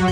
Good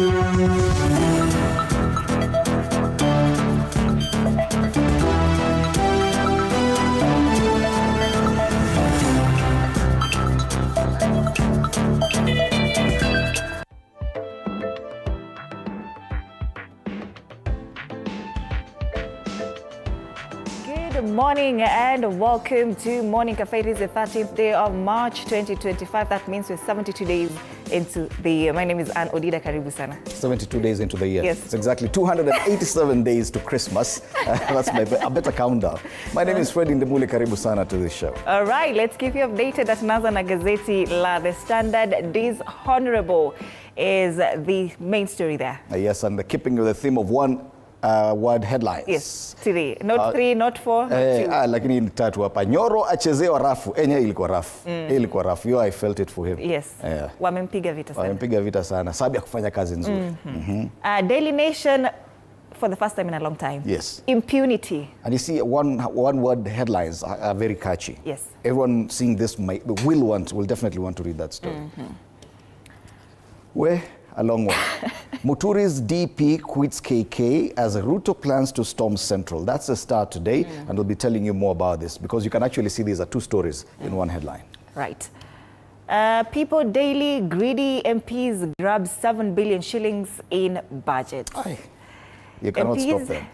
morning and welcome to Morning Cafe. It is the 13th day of March 2025. That means we're 72 days into the year. My name is Ann Odida. Karibu sana. 72 days into the year. Yes. It's exactly 287 days to Christmas. That's a better countdown. My name is Fred Indemule. Karibu sana to this show. All right, let's keep you updated. At Naza na gazeti la The Standard. Dishonorable is the main story there. Yes, and keeping with the theme of one word headlines. Yes, today. Not three, not four, not two. Lakini ni tatu hapa. Nyoro achezewa rafu. Ilikuwa rafu. Ilikuwa rafu. I felt it for him. Yes. Wamempiga vita sana. Wamempiga vita sana. Sababu ya kufanya kazi nzuri. Daily Nation, for the first time in a long time. Yes. Impunity. And you see, one word headlines are very catchy. Yes. Everyone seeing this will definitely want to read that story. Where? A long one. Muturi's DP quits KK as Ruto plans to storm Central. That's the start today, and we'll be telling you more about this because you can actually see these are two stories in one headline. Right. People Daily, greedy MPs grab 7 billion shillings in budget. Aye. You cannot MPs, stop them.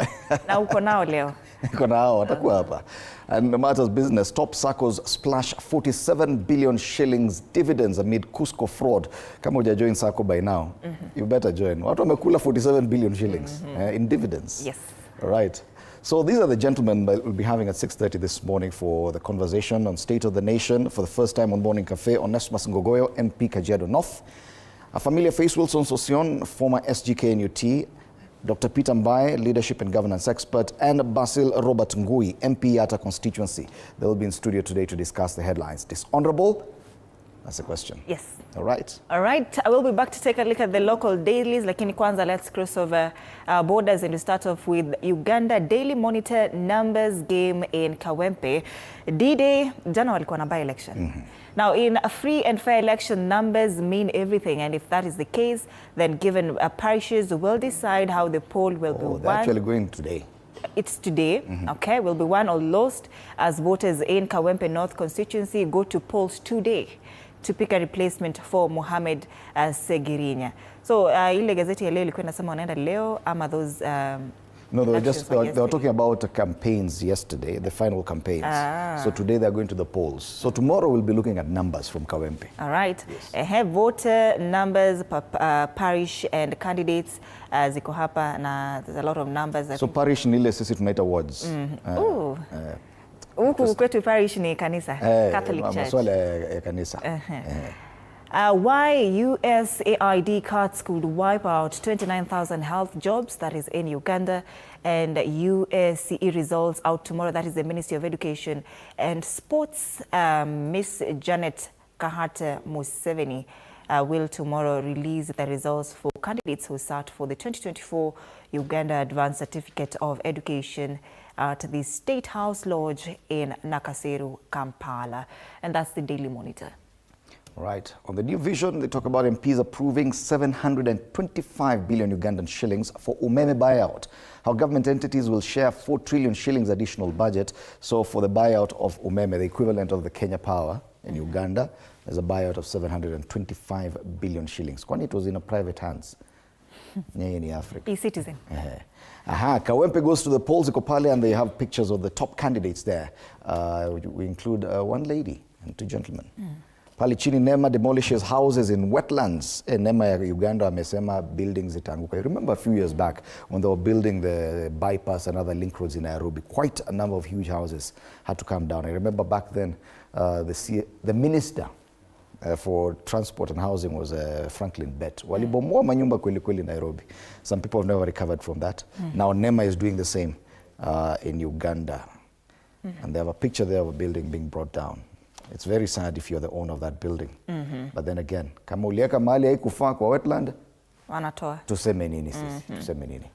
Na uko nao leo. Uko nao, watakuwa hapa. And no matters business, top Saccos splash 47 billion shillings dividends amid Cusco fraud. Kama huja join Sacco by now, you better join. Watu wamekula 47 billion shillings in dividends. Yes. All right. So these are the gentlemen that we'll be having at 6:30 this morning for the conversation on State of the Nation for the first time on Morning Cafe. Onesmus Ngogoyo, MP Kajiado North. A familiar face, Wilson Sosion, former SGK NUT. Dr. Peter Mbaye, leadership and governance expert, and Basil Robert Ngui, MP Yata constituency. They will be in studio today to discuss the headlines. Dishonorable? That's the question. Yes. All right. All right. I will be back to take a look at the local dailies. Lakini kwanza, let's cross over borders and we start off with Uganda. Daily Monitor numbers game in Kawempe. D-Day, jana walikuwa na by-election. Now, in a free and fair election, numbers mean everything. And if that is the case, then given parishes will decide how the poll will be won. They're actually going today. It's today, okay, will be won or lost as voters in Kawempe North constituency go to polls today to pick a replacement for Mohamed Segirinya. So, ile gazeti ya leo ilikuwa inasema wanaenda leo ama those No, they were talking about campaigns yesterday, the final campaigns. So today they're going to the polls. So tomorrow we'll be looking at numbers from Kawempe. All right. Yes. Have voter numbers, parish and candidates ziko hapa na there's a lot of numbers. So parish ni ile sisi tunaita wards. Huku kwetu parish ni kanisa, Catholic Church. Maswala ya kanisa. Why USAID cuts could wipe out 29,000 health jobs, that is in Uganda, and USCE results out tomorrow, that is the Ministry of Education and Sports. Miss Janet Kahata Museveni will tomorrow release the results for candidates who sat for the 2024 Uganda Advanced Certificate of Education at the State House Lodge in Nakaseru, Kampala. And that's the Daily Monitor. Right. On the New Vision, they talk about MPs approving 725 billion Ugandan shillings for Umeme buyout. How government entities will share 4 trillion shillings additional budget. So for the buyout of Umeme, the equivalent of the Kenya Power in Uganda, there's a buyout of 725 billion shillings. Kwani it was in a private hands. Nyeye ni Africa. E-Citizen. Kawempe goes to the polls, iko pale, and they have pictures of the top candidates there. We include one lady and 2 gentlemen. Pale chini NEMA demolishes houses in wetlands. NEMA ya Uganda amesema buildings zitanguka. I remember a few years back when they were building the bypass and other link roads in Nairobi, quite a number of huge houses had to come down. I remember back then the minister for transport and housing was Franklin Bett. Walibomoa manyumba kweli kweli Nairobi. Some people have never recovered from that. Now NEMA is doing the same in Uganda. And they have a picture there of a building being brought down. It's very sad if you're the owner of that building. But then again, kama ulieka mahali haikufaa kwa wetland, wanatoa. Tuseme nini sisi? Tuseme nini?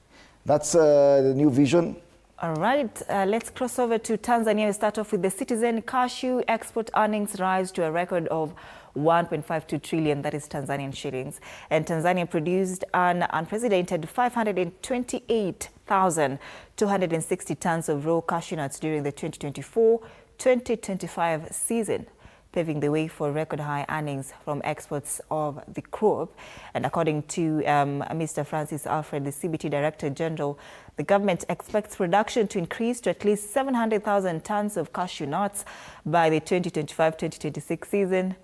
That's the New Vision. All right, let's cross over to Tanzania. We start off with the Citizen. Cashew export earnings rise to a record of 1.52 trillion, that is Tanzanian shillings. And Tanzania produced an unprecedented 528,260 tons of raw cashew nuts during the 2024-2025 season, paving the way for record high earnings from exports of the crop. And according to Mr. Francis Alfred, the CBT Director General, the government expects production to increase to at least 700,000 tons of cashew nuts by the 2025-2026 season,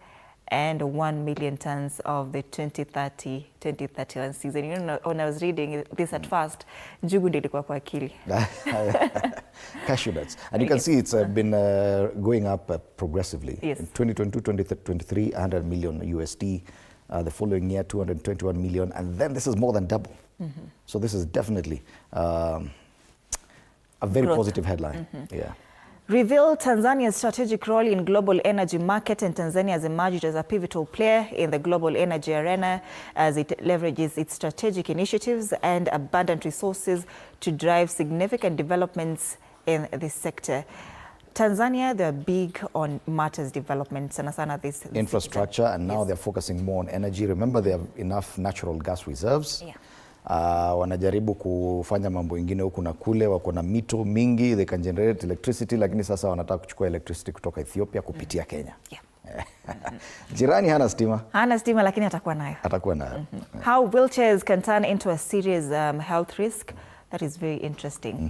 and 1 million tons of the 2030-2031 season. You know, when I was reading this at first, njugu ndio ilikuwa kwa akili. Cashew nuts. And you can see it's been going up progressively. Yes. In 2022-2023, 100 million USD. The following year, 221 million. And then this is more than double. So this is definitely a very positive headline. Yeah. Reveal Tanzania's strategic role in global energy market, and Tanzania has emerged as a pivotal player in the global energy arena as it leverages its strategic initiatives and abundant resources to drive significant developments in this sector. Tanzania, they're big on matters development, sana this infrastructure, and now they're focusing more on energy. Remember, they have enough natural gas reserves. Yeah. Wanajaribu kufanya mambo ingine huku na kule, wako na mito mingi, they can generate electricity, lakini sasa wanataka kuchukua electricity kutoka Ethiopia kupitia Kenya. Yeah. Jirani hana stima. Hana stima, lakini atakuwa nayo. Atakuwa nayo. How wheelchairs can turn into a serious health risk. That is very interesting.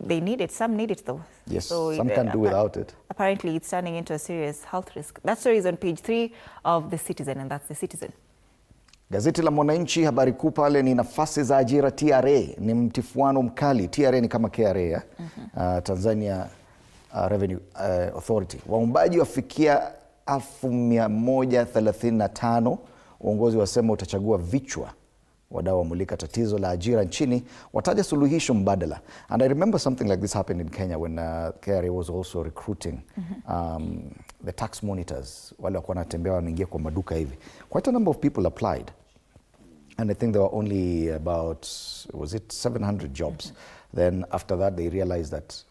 They need it. Some need it though. Yes, so some can do without it. Apparently it's turning into a serious health risk. That story is on page 3 of The Citizen, and that's The Citizen. Gazeti la Mwananchi, habari kuu pale ni nafasi za ajira TRA, ni mtifuano mkali. TRA ni kama KRA, Tanzania Revenue Authority. Waombaji wafikia 1135. Uongozi wasema utachagua vichwa. Wadau wamulika tatizo la ajira nchini, wataja suluhisho mbadala. And I remember something like this happened in Kenya when KRA was also recruiting the tax monitors. Wale wakuwa natembea wanaingia kwa maduka hivi. Quite a number of people applied. And I think there were only about, was it 700 jobs? Then after that they realized that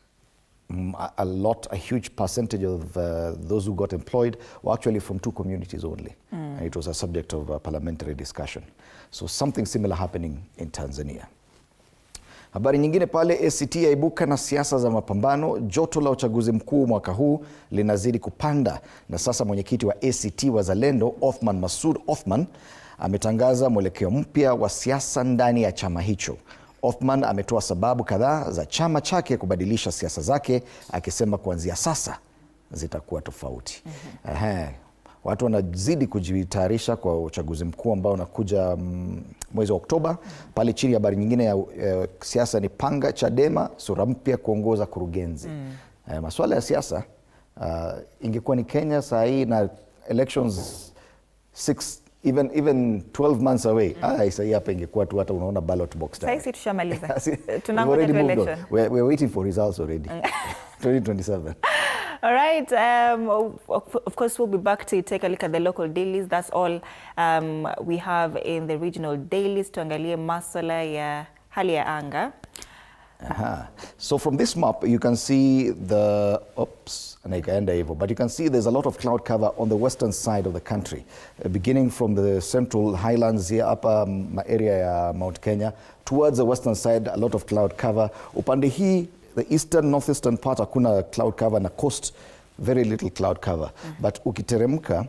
a huge percentage of those who got employed were actually from 2 communities only. And it was a subject of parliamentary discussion. So something similar happening in Tanzania. Habari nyingine pale, ACT yaibuka na siasa za mapambano. Joto la uchaguzi mkuu mwaka huu linazidi kupanda, na sasa mwenyekiti wa ACT Wazalendo Othman Masoud Othman ametangaza mwelekeo mpya wa siasa ndani ya chama hicho. Othman ametoa sababu kadhaa za chama chake kubadilisha siasa zake, akisema kuanzia sasa zitakuwa tofauti. Watu wanazidi kujitayarisha kwa uchaguzi mkuu ambao unakuja mwezi wa Oktoba. Pale chini habari nyingine ya siasa ni panga Chadema sura mpya kuongoza kurugenzi. Masuala ya siasa ingekuwa ni Kenya saa hii na elections 12 months away. Sasa hapa ingekuwa tu hata unaona ballot box tayari. Sasa tushamaliza. Tunangoja tu election. We're waiting for results already. 2027. All right. Of course, we'll be back to take a look at the local dailies. That's all we have in the regional dailies. Tuangalie masuala ya hali ya anga. So from this map, you can see the, but you can see there's a lot of cloud cover on the western side of the country, beginning from the central highlands here, upper area ya Mount Kenya, towards the western side, a lot of cloud cover. Upande hii, the eastern, northeastern part, hakuna cloud cover, na coast, very little cloud cover. But ukiteremka,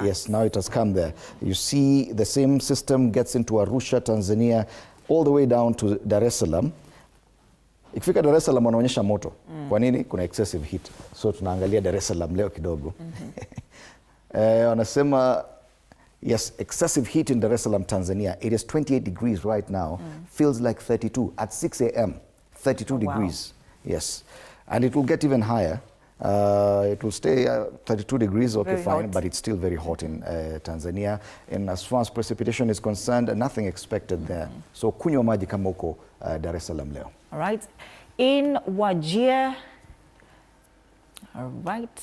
yes, now it has come there. You see the same system gets into Arusha, Tanzania, all the way down to Dar es Salaam. Ikifika Dar es Salaam wanaonyesha moto. Kwa nini? Kuna excessive heat. So tunaangalia Dar es Salaam leo kidogo. Wanasema, yes, excessive heat in Dar es Salaam, Tanzania. It is 28 degrees right now. Feels like 32 at 6 a.m. 32 degrees. Yes. And it will get even higher. It will stay 32 degrees, okay, very fine, hot. But it's still very hot in Tanzania. And as far as precipitation is concerned, nothing expected there. So kunywa maji kama uko Dar es Salaam leo. All right. In Wajir, all right.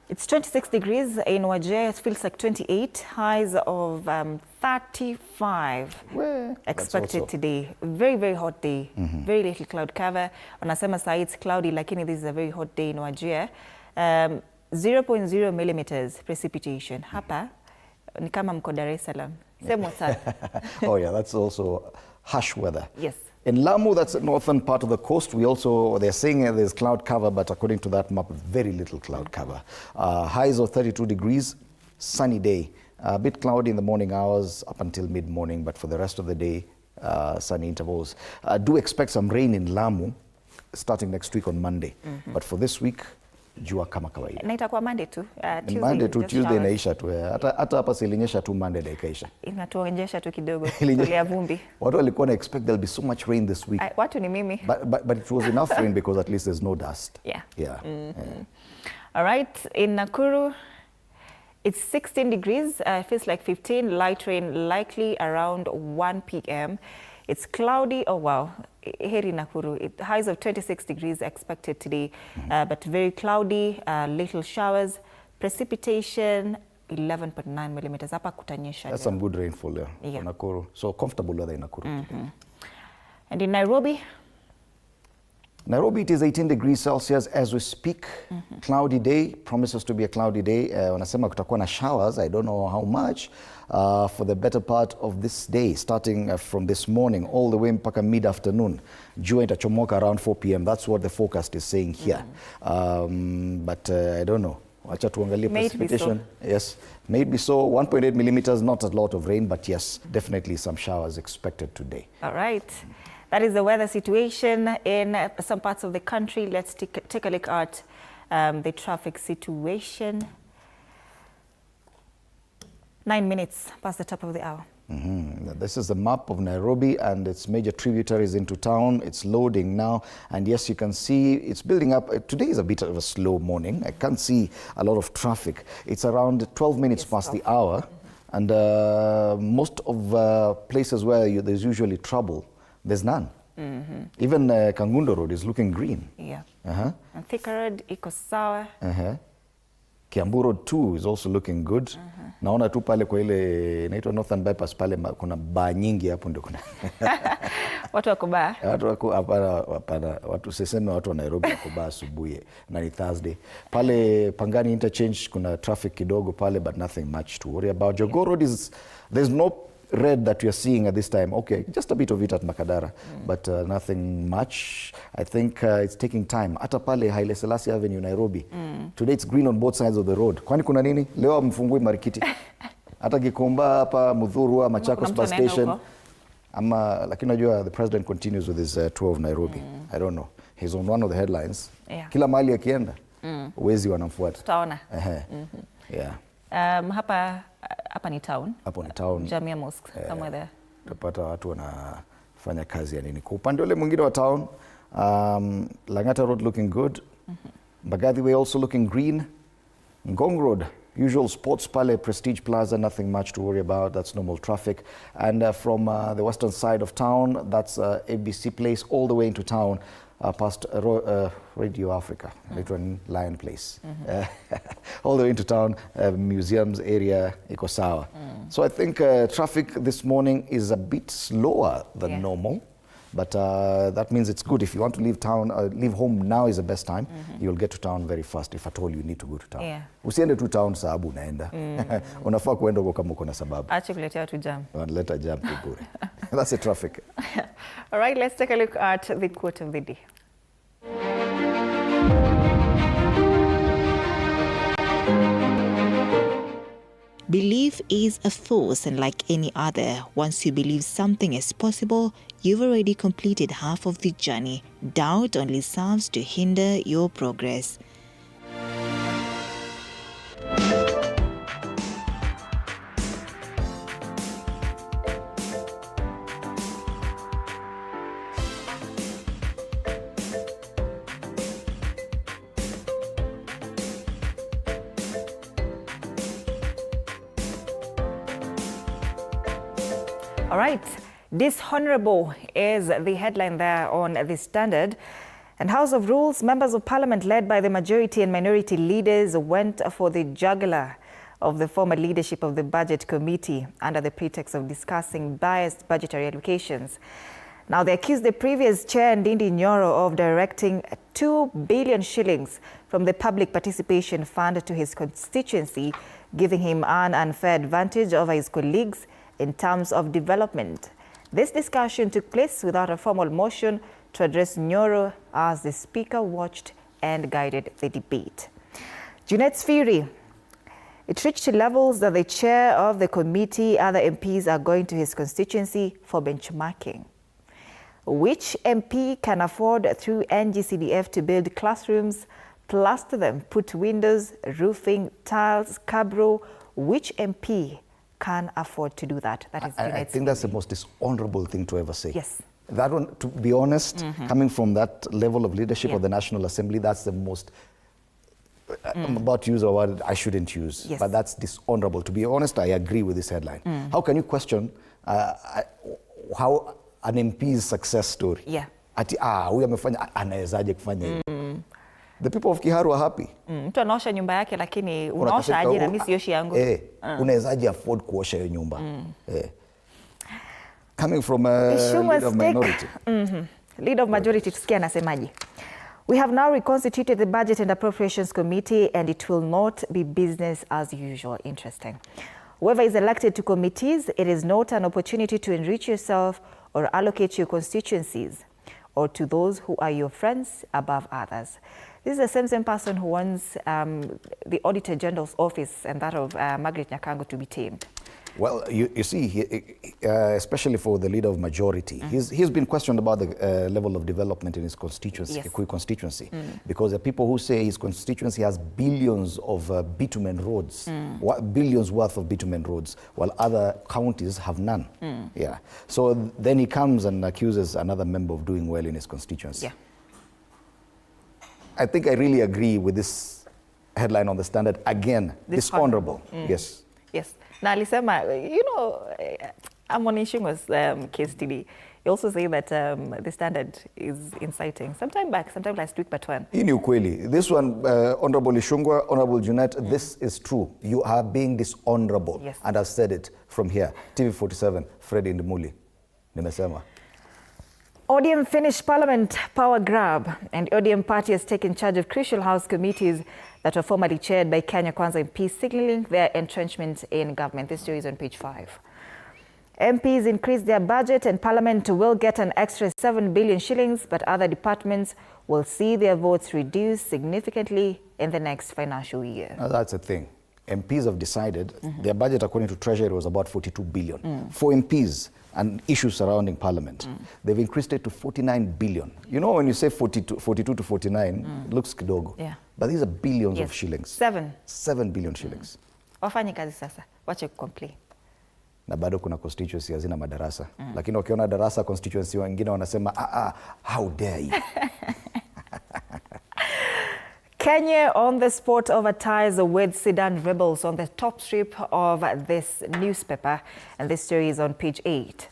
It's 26 degrees in Wajir. It feels like 28. Highs of 35 expected today. Very, very hot day. Very little cloud cover. Wanasema saa it's cloudy, lakini this is a very hot day in Wajir. 0.0 millimeters precipitation. Hapa ni kama mko Dar es Salaam. Same what's up. Oh yeah, that's also harsh weather. Yes. In Lamu, that's the northern part of the coast. They're saying there's cloud cover, but according to that map, very little cloud cover. Highs of 32 degrees, sunny day. A bit cloudy in the morning hours up until mid-morning, but for the rest of the day, sunny intervals. Do expect some rain in Lamu starting next week on Monday. But for this week, jua kama kawaida. Na itakuwa Monday tu. Monday tu, Tuesday inaisha tu. Hata hapa silinyesha tu Monday na ikaisha. Inatuonyesha tu kidogo. Tulia vumbi. Watu walikuwa na expect there'll be so much rain this week. Watu ni mimi. But it was enough rain because at least there's no dust. Yeah. Yeah. All right, in Nakuru, it's 16 degrees. Feels like 15. Light rain likely around 1 p.m. It's cloudy. Oh, wow. Here in Nakuru, highs of 26 degrees expected today, but very cloudy, little showers. Precipitation, 11.9 millimeters. Hapa kutanyesha. That's some good rainfall there in Nakuru. So comfortable weather in Nakuru today. And in Nairobi? Nairobi, it is 18 degrees Celsius as we speak. Cloudy day, promises to be a cloudy day. Wanasema kutakuwa na showers, I don't know how much, for the better part of this day, starting from this morning all the way mpaka mid-afternoon. Jua itachomoka around 4 p.m. That's what the forecast is saying here. But I don't know. Wacha tuangalie precipitation. So. Yes, maybe so. 1.8 millimeters, not a lot of rain, but yes, definitely some showers expected today. All right. That is the weather situation in some parts of the country. Let's take a look at the traffic situation. 9 minutes past the top of the hour. This is the map of Nairobi and its major tributaries into town. It's loading now. And yes, you can see it's building up. Today is a bit of a slow morning. I can't see a lot of traffic. It's around 12 minutes past the hour. And most of places where there's usually trouble, there's none. Even Kangundo Road is looking green. Yeah. And Thika Road iko sawa. Kiambu Road 2 is also looking good. Naona tu pale kwa ile inaitwa Northern Bypass pale kuna baa nyingi hapo ndio kuna. Watu wako baa? Watu wako hapana, watu siseme watu wa Nairobi wako baa asubuhi na ni Thursday. Pale Pangani interchange kuna traffic kidogo pale, but nothing much to worry about. Jogoo Road there's no red that we are seeing at this time. Okay, just a bit of it at Makadara, but nothing much. I think it's taking time. Hata pale Haile Selassie Avenue, Nairobi. Today it's green on both sides of the road. Kwani kuna nini? Leo mfungui Marikiti. Hata Gikomba hapa Mudhurwa, Machakos bus station. Lakini najua the president continues with his tour of Nairobi. I don't know. He's on one of the headlines. Yeah. Kila mahali akienda, wezi wanamfuata. Tutaona. Yeah. Hapa ni town. Hapo ni town. Jamia Mosque, somewhere there. Utapata watu wanafanya kazi ya nini. Kwa upande ule mwingine wa town, Langata Road looking good. Mbagathi Way also looking green. Ngong Road, usual sports pale, Prestige Plaza, nothing much to worry about. That's normal traffic. And from the western side of town, that's ABC Place all the way into town. Past Radio Africa, later in Lion Place. All the way into town, museums area, iko sawa. So I think traffic this morning is a bit slower than normal, but that means it's good. If you want to leave town, leave home now is the best time. You'll get to town very fast if at all you need to go to town. Usiende to town sababu unaenda. Unafaa kuenda huko kama uko na sababu. Acha kuletea watu jam. Wanaleta jam bure. That's the traffic. All right, let's take a look at the quote of the day. Belief is a force, and like any other, once you believe something is possible, you've already completed half of the journey. Doubt only serves to hinder your progress. All right, dishonorable is the headline there on the Standard. And House of Rules, members of Parliament led by the majority and minority leaders went for the jugular of the former leadership of the Budget Committee under the pretext of discussing biased budgetary allocations. Now, they accused the previous chair, Ndindi Nyoro, of directing 2 billion shillings from the Public Participation Fund to his constituency, giving him an unfair advantage over his colleagues in terms of development. This discussion took place without a formal motion to address Nyoro as the Speaker watched and guided the debate. Junet's fury, it reached levels that the chair of the committee, other MPs are going to his constituency for benchmarking. Which MP can afford through NGCDF to build classrooms, plaster them, put windows, roofing, tiles, cabro? Which MP can afford to do that? That is I think that's the most dishonorable thing to ever say. Yes. That one, to be honest, coming from that level of leadership of the National Assembly, that's the most, I'm about to use a word I shouldn't use, but that's dishonorable. To be honest, I agree with this headline. How can you question how an MP's success story? Ati, huyu amefanya, anawezaje kufanya hivi? The people of Kiharu are happy. Mtu anaosha nyumba yake lakini unaosha aje na mimi sioshi yangu. Unawezaje afford kuosha hiyo nyumba? Coming from a leader of minority. Leader of majority, tusikia anasemaje. We have now reconstituted the Budget and Appropriations Committee and it will not be business as usual. Interesting. Whoever is elected to committees, it is not an opportunity to enrich yourself or allocate your constituencies or to those who are your friends above others. This is the same person who wants the Auditor General's office and that of Margaret Nyakango to be tamed. Well, you see, especially for the leader of majority, he's been questioned about the level of development in his constituency, constituency, because there are people who say his constituency has billions of bitumen roads, billions worth of bitumen roads, while other counties have none. So then he comes and accuses another member of doing well in his constituency. I think I really agree with this headline on the Standard. Again, dishonorable. Yes. Now, alisema, you know, I'm on Ishungwa's case today. He also say that the Standard is inciting. Sometime last week, but when? Hii ni ukweli. This one, Honorable Ishungwa, Honorable Junet, this is true. You are being dishonorable. And I've said it from here. TV47, Freddy Ndimuli. Nimesema. ODM finished Parliament power grab, and ODM party has taken charge of crucial House committees that were formerly chaired by Gachagua'S MP, signaling their entrenchment in government. This story is on page 5. MPs increased their budget and Parliament will get an extra 7 billion shillings, but other departments will see their votes reduced significantly in the next financial year. Now that's the thing. MPs have decided their budget, according to Treasury, was about 42 billion. For MPs and issues surrounding Parliament, they've increased it to 49 billion. You know, when you say 42 to 49, it looks kidogo. But these are billions of shillings. 7 billion shillings. Wafanye kazi sasa, wache kucomplain. Na bado kuna constituency hazina madarasa. Lakini wakiona darasa constituency wengine wanasema, how dare you? Kenya on the spot over ties with Sudan rebels on the top strip of this newspaper, and this story is on page 8.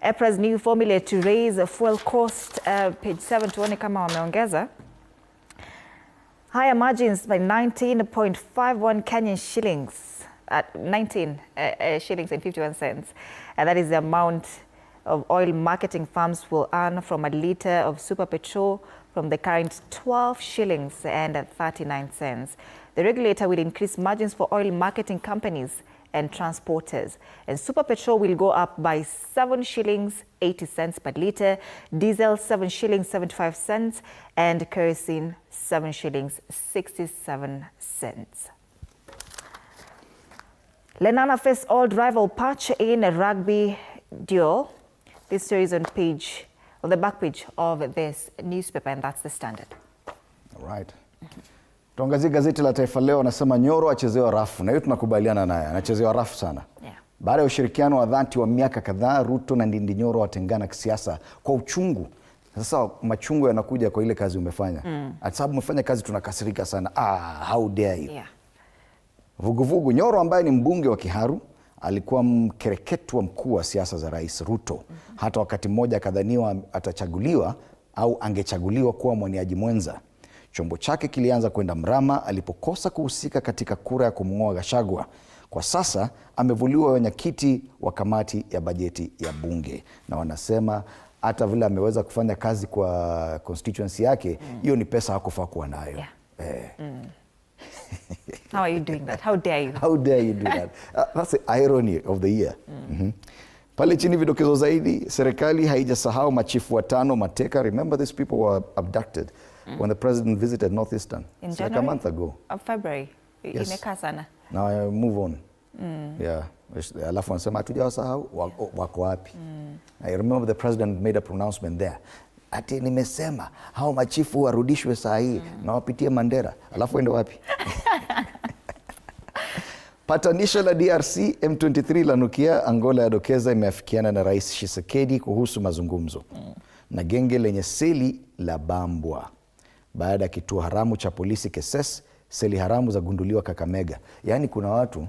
EPRA's new formula to raise fuel cost, page 7, tuone kama wameongeza. Higher margins by 19.51 Kenyan shillings, 19 shillings and 51 cents, and that is the amount of oil marketing firms will earn from a litre of super petrol from the current 12 shillings and 39 cents. The regulator will increase margins for oil marketing companies and transporters. And super petrol will go up by 7 shillings 80 cents per litre, diesel 7 shillings 75 cents, and kerosene 7 shillings 67 cents. Lenana face old rival patch in a rugby duel. This story is on the back page of this newspaper, and that's the Standard. All right. Tuangazie gazeti la Taifa Leo, anasema Nyoro achezewa rafu, na hiyo tunakubaliana naye, anachezewa rafu sana. Baada ya ushirikiano wa dhati wa miaka kadhaa, Ruto na Ndindi Nyoro watengana kisiasa kwa uchungu. Sasa machungu yanakuja kwa ile kazi umefanya. Sababu umefanya kazi tunakasirika sana. How dare you? Vuguvugu. Nyoro ambaye ni mbunge wa Kiharu alikuwa mkereketwa mkuu wa siasa za Rais Ruto. Hata wakati mmoja akadhaniwa atachaguliwa au angechaguliwa kuwa mwaniaji mwenza. Chombo chake kilianza kwenda mrama alipokosa kuhusika katika kura ya kumng'oa Gachagua. Kwa sasa amevuliwa wenyekiti wa kamati ya bajeti ya bunge, na wanasema hata vile ameweza kufanya kazi kwa constituency yake, hiyo ni pesa hakufaa kuwa nayo. How are you doing that? How dare you? How dare you do that? That's the irony of the year. Pale chini vidokezo zaidi, serikali haijasahau machifu 5 mateka. Remember, these people were abducted when the president visited Northeastern. In It's January? like a month ago. Of February. Yes. Imekaa sana. Now I move on. Yeah. Alafu wanasema hatujawasahau, wako wapi? I remember the president made a pronouncement there. Ati nimesema hao machifu warudishwe saa hii na wapitie Mandera. Alafu waende wapi? Patanisho la DRC M23 lanukia, Angola yadokeza imeafikiana na Rais Tshisekedi kuhusu mazungumzo. Na genge lenye seli la bambwa baada ya kituo haramu cha polisi Keses, seli haramu za gunduliwa Kakamega. Yaani kuna watu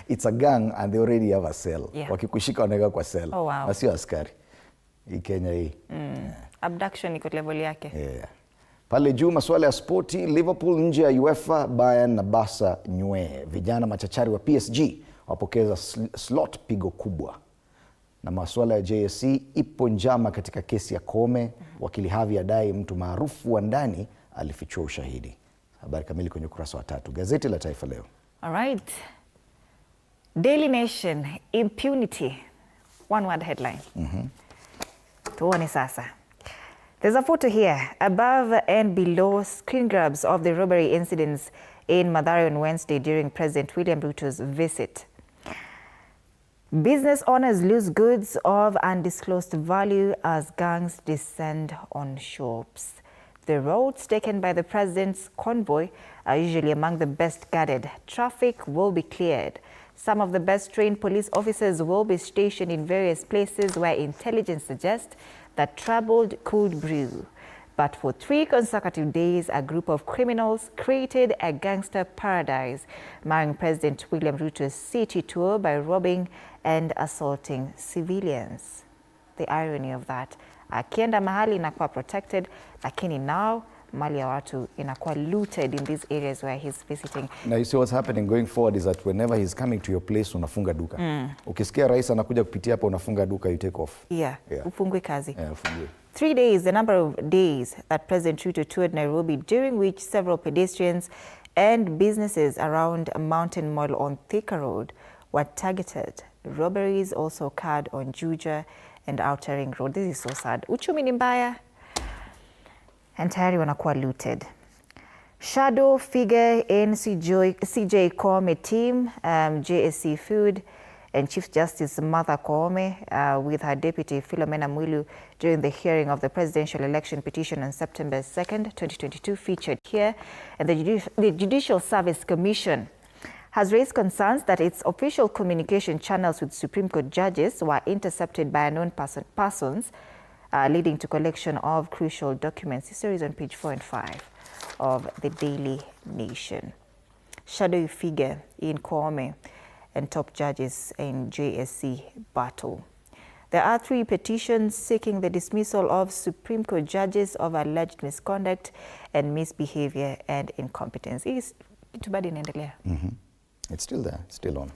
it's a gang and they already have a cell. Wakikushika wanaweka kwa cell. Oh, wow. Na sio askari. Hii Kenya hii. Abduction iko level yake. Pale juu masuala ya spoti, Liverpool nje ya UEFA, Bayern na Barca nywe. Vijana machachari wa PSG wapokeza slot pigo kubwa. Na masuala ya JSC, ipo njama katika kesi ya Kome. Wakili Havi adai mtu maarufu wa ndani alifichua ushahidi. Habari kamili kwenye ukurasa wa 3. Gazeti la Taifa Leo. All right. Daily Nation, impunity. One word headline. Tuone sasa. There's a photo here, above and below screen grabs of the robbery incidents in Mathare on Wednesday during President William Ruto's visit. Business owners lose goods of undisclosed value as gangs descend on shops. The roads taken by the president's convoy are usually among the best guarded. Traffic will be cleared. Some of the best trained police officers will be stationed in various places where intelligence suggests that trouble could brew. But for 3 consecutive days, a group of criminals created a gangster paradise, marring President William Ruto's city tour by robbing and assaulting civilians. The irony of that, akienda mahali inakuwa protected, lakini now mali ya watu inakuwa looted in these areas where he's visiting. Now you see what's happening going forward is that whenever he's coming to your place, unafunga duka. Ukisikia rais anakuja kupitia hapa, unafunga duka, you take off. Ufungwe kazi. Ufungwe. 3 days, the number of days that President Ruto toured Nairobi, during which several pedestrians and businesses around Mountain Mall on Thika Road were targeted. Robberies also occurred on Juja and Outer Ring Road. This is so sad. Uchumi ni mbaya and tayari wanakuwa looted. Shadow figure in CJ Koome team, JSC Food, and Chief Justice Martha Koome with her deputy Philomena Mwilu during the hearing of the presidential election petition on September 2nd, 2022 featured here. And the Judicial Service Commission has raised concerns that its official communication channels with Supreme Court judges were intercepted by unknown persons, leading to collection of crucial documents. This story is on page 4 and 5 of the Daily Nation. Shadowy figure in Koome and top judges in JSC battle. There are 3 petitions seeking the dismissal of Supreme Court judges of alleged misconduct and misbehavior and incompetence. It's still there, it's still on.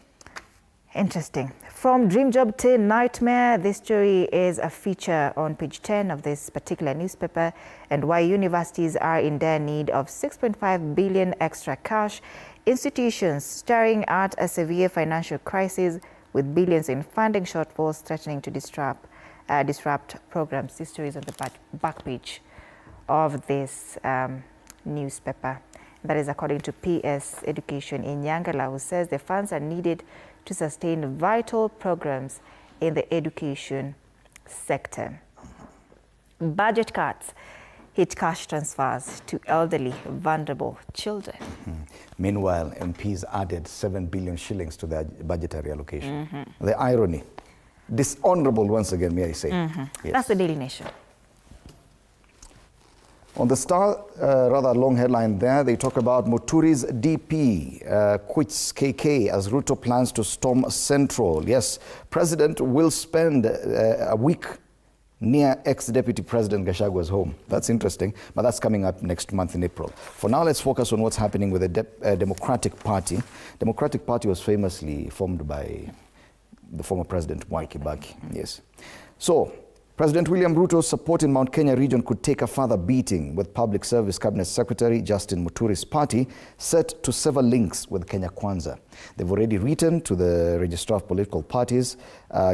Interesting. From dream job to nightmare, this story is a feature on page 10 of this particular newspaper, and why universities are in dire need of 6.5 billion extra cash. Institutions staring at a severe financial crisis with billions in funding shortfalls threatening to disrupt programs. This story is on the back page of this newspaper. That is according to PS Education in Nyangala, who says the funds are needed to sustain vital programs in the education sector. Budget cuts hit cash transfers to elderly, vulnerable children. Meanwhile, MPs added 7 billion shillings to their budgetary allocation. The irony. Dishonorable once again, may I say. Yes. That's the Daily Nation. On the Star, rather long headline there, they talk about Muturi's DP quits KK as Ruto plans to storm Central. Yes, President will spend a week near ex-Deputy President Gachagua'S home. That's interesting, but that's coming up next month in April. For now, let's focus on what's happening with the Democratic Party. Democratic Party was famously formed by the former President Mwai Kibaki. Yes. So, President William Ruto's support in Mount Kenya region could take a further beating, with Public Service Cabinet Secretary Justin Muturi's party set to sever links with Kenya Kwanza. They've already written to the Registrar of Political Parties,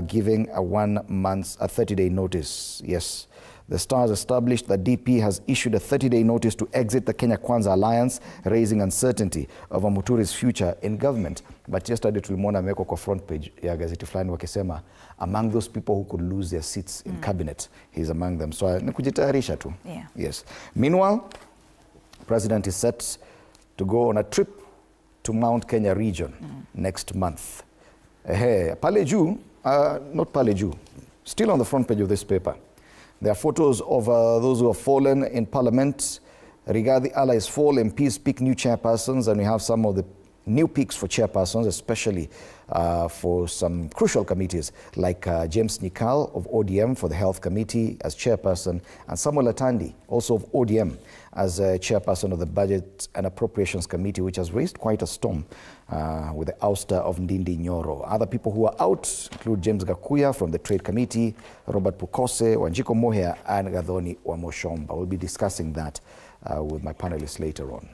giving a 30-day notice. Yes. The Stars established that DP has issued a 30-day notice to exit the Kenya Kwanza alliance, raising uncertainty over Muturi's future in government. But yesterday tulimwona amewekwa kwa front page ya gazeti fulani wakisema among those people who could lose their seats in cabinet, he's among them. So ni kujitayarisha tu. Yeah. Yes. Meanwhile, President is set to go on a trip to Mount Kenya region next month. Pale juu, not pale juu, still on the front page of this paper. There are photos of those who have fallen in Parliament. Regarding the allies' fall, MPs pick new chairpersons, and we have some of the new picks for chairpersons, especially for some crucial committees, like James Nikal of ODM for the Health Committee as chairperson, and Samuel Atandi, also of ODM, as chairperson of the Budget and Appropriations Committee, which has raised quite a storm with the ouster of Ndindi Nyoro. Other people who are out include James Gakuya from the Trade Committee, Robert Pukose, Wanjiko Mohia, and Gathoni Wamoshomba. We'll be discussing that with my panelists later on.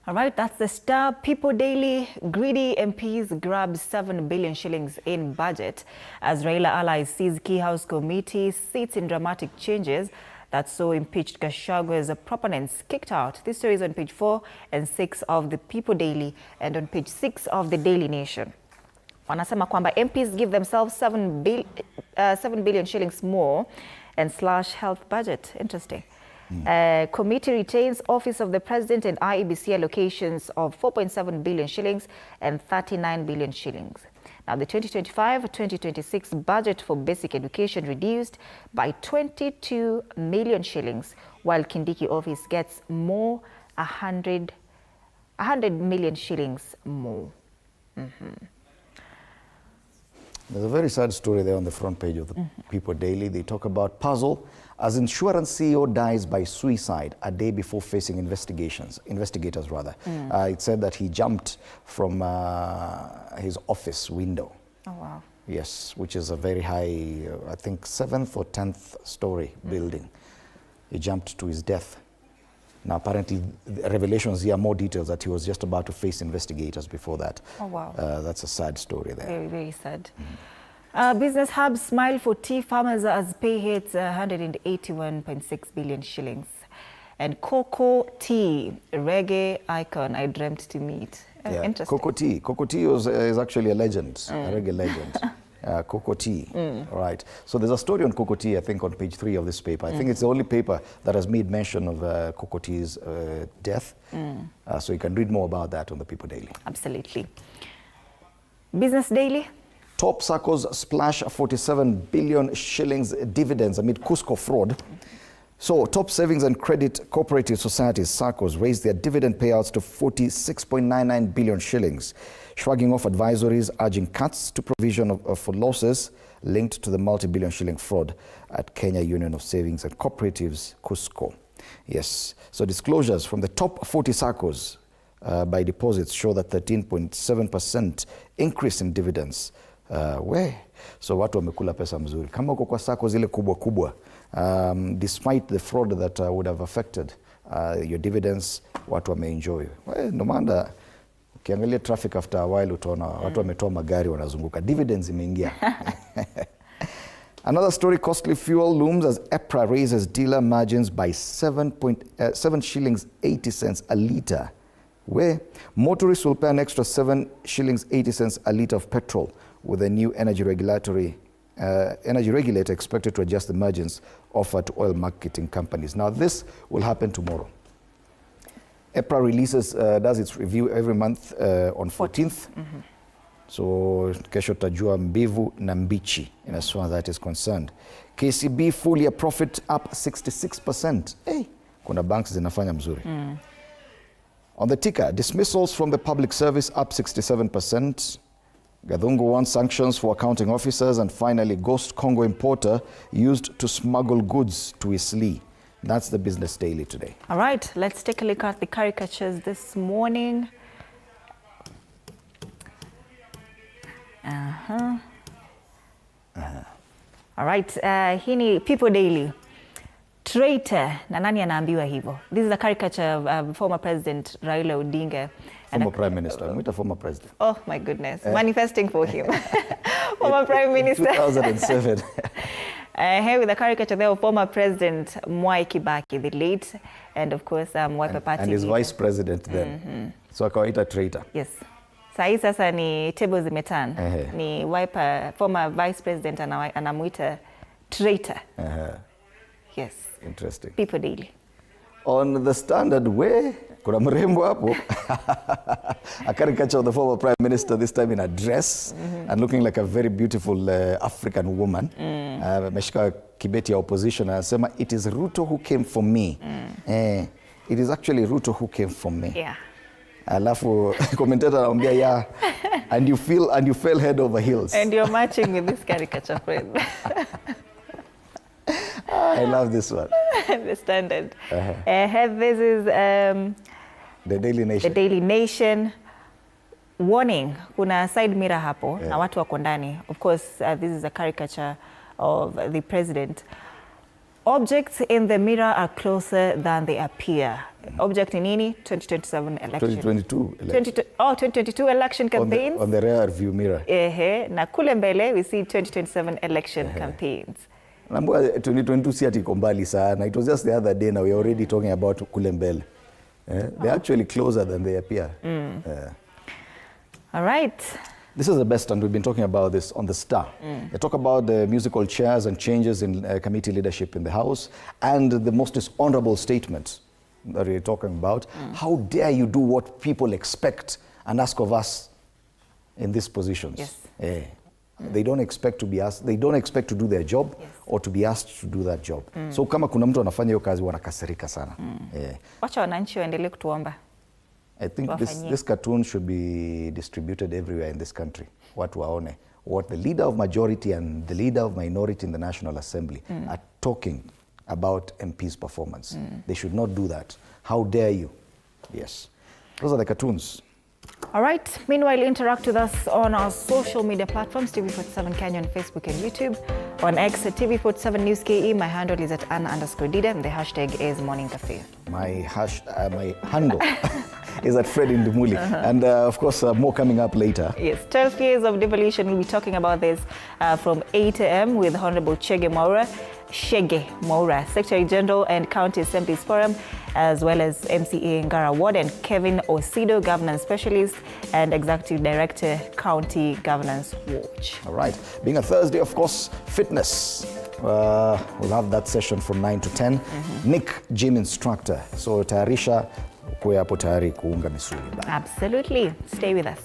All right, that's the Star People Daily. Greedy MPs grab 7 billion shillings in budget as Raila allies seize key House committee seats in dramatic changes that saw impeached Gachagua'S proponents kicked out. This story is on page 4 and 6 of the People Daily and on page 6 of the Daily Nation. Wanasema kwamba MPs give themselves 7 billion shillings more and slash health budget. Interesting. Committee retains Office of the President and IEBC allocations of 4.7 billion shillings and 39 billion shillings. Now, the 2025-2026 budget for basic education reduced by 22 million shillings, while Kindiki office gets more 100 million shillings more. There's a very sad story there on the front page of the People Daily. They talk about puzzle as insurance CEO dies by suicide a day before facing investigators. It said that he jumped from his office window. Oh, wow. Yes, which is a very high, I think 7th or 10th story building. He jumped to his death. Now, apparently, the revelations here are more details that he was just about to face investigators before that. Oh, wow. That's a sad story there. Very, very sad. Business hubs smile for tea farmers as pay hits 181.6 billion shillings. And Cocoa Tea, reggae icon I dreamt to meet. Interesting. Cocoa Tea. Cocoa Tea is actually a legend, a reggae legend. Cocoa Tea, right. So there's a story on Cocoa Tea, I think, on page 3 of this paper. I think it's the only paper that has made mention of Cocoa Tea's death. So you can read more about that on the People Daily. Absolutely. Business Daily. Top Saccos splash 47 billion shillings dividends amid Cusco fraud. So top savings and credit cooperative societies, Saccos, raised their dividend payouts to 46.99 billion shillings, shrugging off advisories urging cuts to provision for losses linked to the multi-billion shilling fraud at Kenya Union of Savings and Cooperatives, Cusco. Yes, so disclosures from the top 40 Saccos by deposits show that 13.7% increase in dividends. So watu wamekula pesa mzuri. Kama uko kwa Sacco zile kubwa kubwa, despite the fraud that would have affected your dividends, watu wameenjoy. No maana ukiangalia traffic after a while utaona watu wametoa magari wanazunguka. Dividends imeingia. Another story, costly fuel looms as EPRA raises dealer margins by 7 shillings 80 cents a litre. Where motorists will pay an extra 7 shillings 80 cents a litre of petrol, with a new energy regulator expected to adjust the margins offered to oil marketing companies. Now, this will happen tomorrow. EPRA does its review every month on 14th. So, kesho tajua mbivu na mbichi in as far as that is concerned. KCB full year profit up 66%. Hey, kuna banks zinafanya mzuri. On the ticker, dismissals from the public service up 67%. Gathungu wants sanctions for accounting officers. And finally, ghost Congo importer used to smuggle goods to Isli. That's the Business Daily today. All right, let's take a look at the caricatures this morning. All right, hii ni People Daily. Traitor, na nani anaambiwa hivyo? This is a caricature of former President Raila Odinga. Former Prime Minister. I'm with a former president. Oh my goodness, manifesting for him. Former Prime Minister. 2007. Here with the caricature there of former President Mwai Kibaki, the late, and of course Wiper Party. And his vice president then. So akawaita traitor. Yes. Sahi sasa ni tables zimeturn. Ni Wiper, former vice president anamuita traitor. Yes. Interesting. People Daily. On the Standard way, kuna mrembo hapo. A caricature of the former prime minister, this time in a dress and looking like a very beautiful African woman. Ameshika kibeti ya opposition anasema it is Ruto who came for me. It is actually Ruto who came for me. Yeah. Alafu commentator anamwambia yeah, and you fell head over heels. And you're matching with this caricature, friend. I love this one. The Standard. This is The Daily Nation. The Daily Nation. Warning, kuna side mirror hapo na watu wako ndani. Of course, this is a caricature of the president. Objects in the mirror are closer than they appear. Object in nini? 2027 election. 2022 election. 2022 election campaigns. On the rear view mirror. Na kule mbele we see 2027 election campaigns. Naambia 2022 si ati iko mbali sana. It was just the other day now we are already talking about kule mbele. They're actually closer than they appear. All right. This is the best, and we've been talking about this on The Star. They talk about the musical chairs and changes in committee leadership in the House, and the most dishonorable statements that we're talking about. How dare you do what people expect and ask of us in these positions? Yes. They don't expect to be asked, they don't expect to do their job or to be asked to do that job. So kama kuna mtu anafanya hiyo kazi wanakasirika sana. Wacha wananchi waendelee kutuomba. I think this cartoon should be distributed everywhere in this country. Watu waone what the leader of majority and the leader of minority in the National Assembly are talking about MP's performance. They should not do that. How dare you? Yes. Those are the cartoons. All right. Meanwhile, interact with us on our social media platforms, TV47 Kenya on Facebook and YouTube. On X at TV47 News KE. My handle is at Anna_Dida, and the hashtag is Morning Cafe. My handle is at Fred Indumuli. And of course, more coming up later. Yes, 12 years of devolution. We'll be talking about this from 8 a.m. with Honorable Shege Moura, Secretary General and County Assemblies Forum, as well as MCA Ngara Ward, and Kevin Osido, Governance Specialist and Executive Director, County Governance Watch. All right. Being a Thursday, of course, fitness. We'll have that session from 9 to 10. Nick, gym instructor. So tayarisha kuwe hapo tayari kuunga misuli. Absolutely. Stay with us.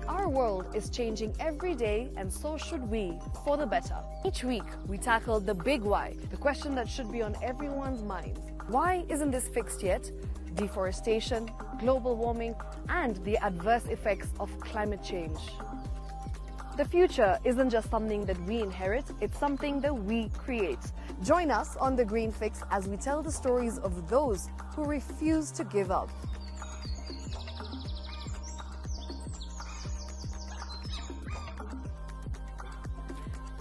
Our world is changing every day, and so should we, for the better. Each week, we tackle the big why, the question that should be on everyone's mind. Why isn't this fixed yet? Deforestation, global warming, and the adverse effects of climate change. The future isn't just something that we inherit, it's something that we create. Join us on the Greenfix as we tell the stories of those who refuse to give up.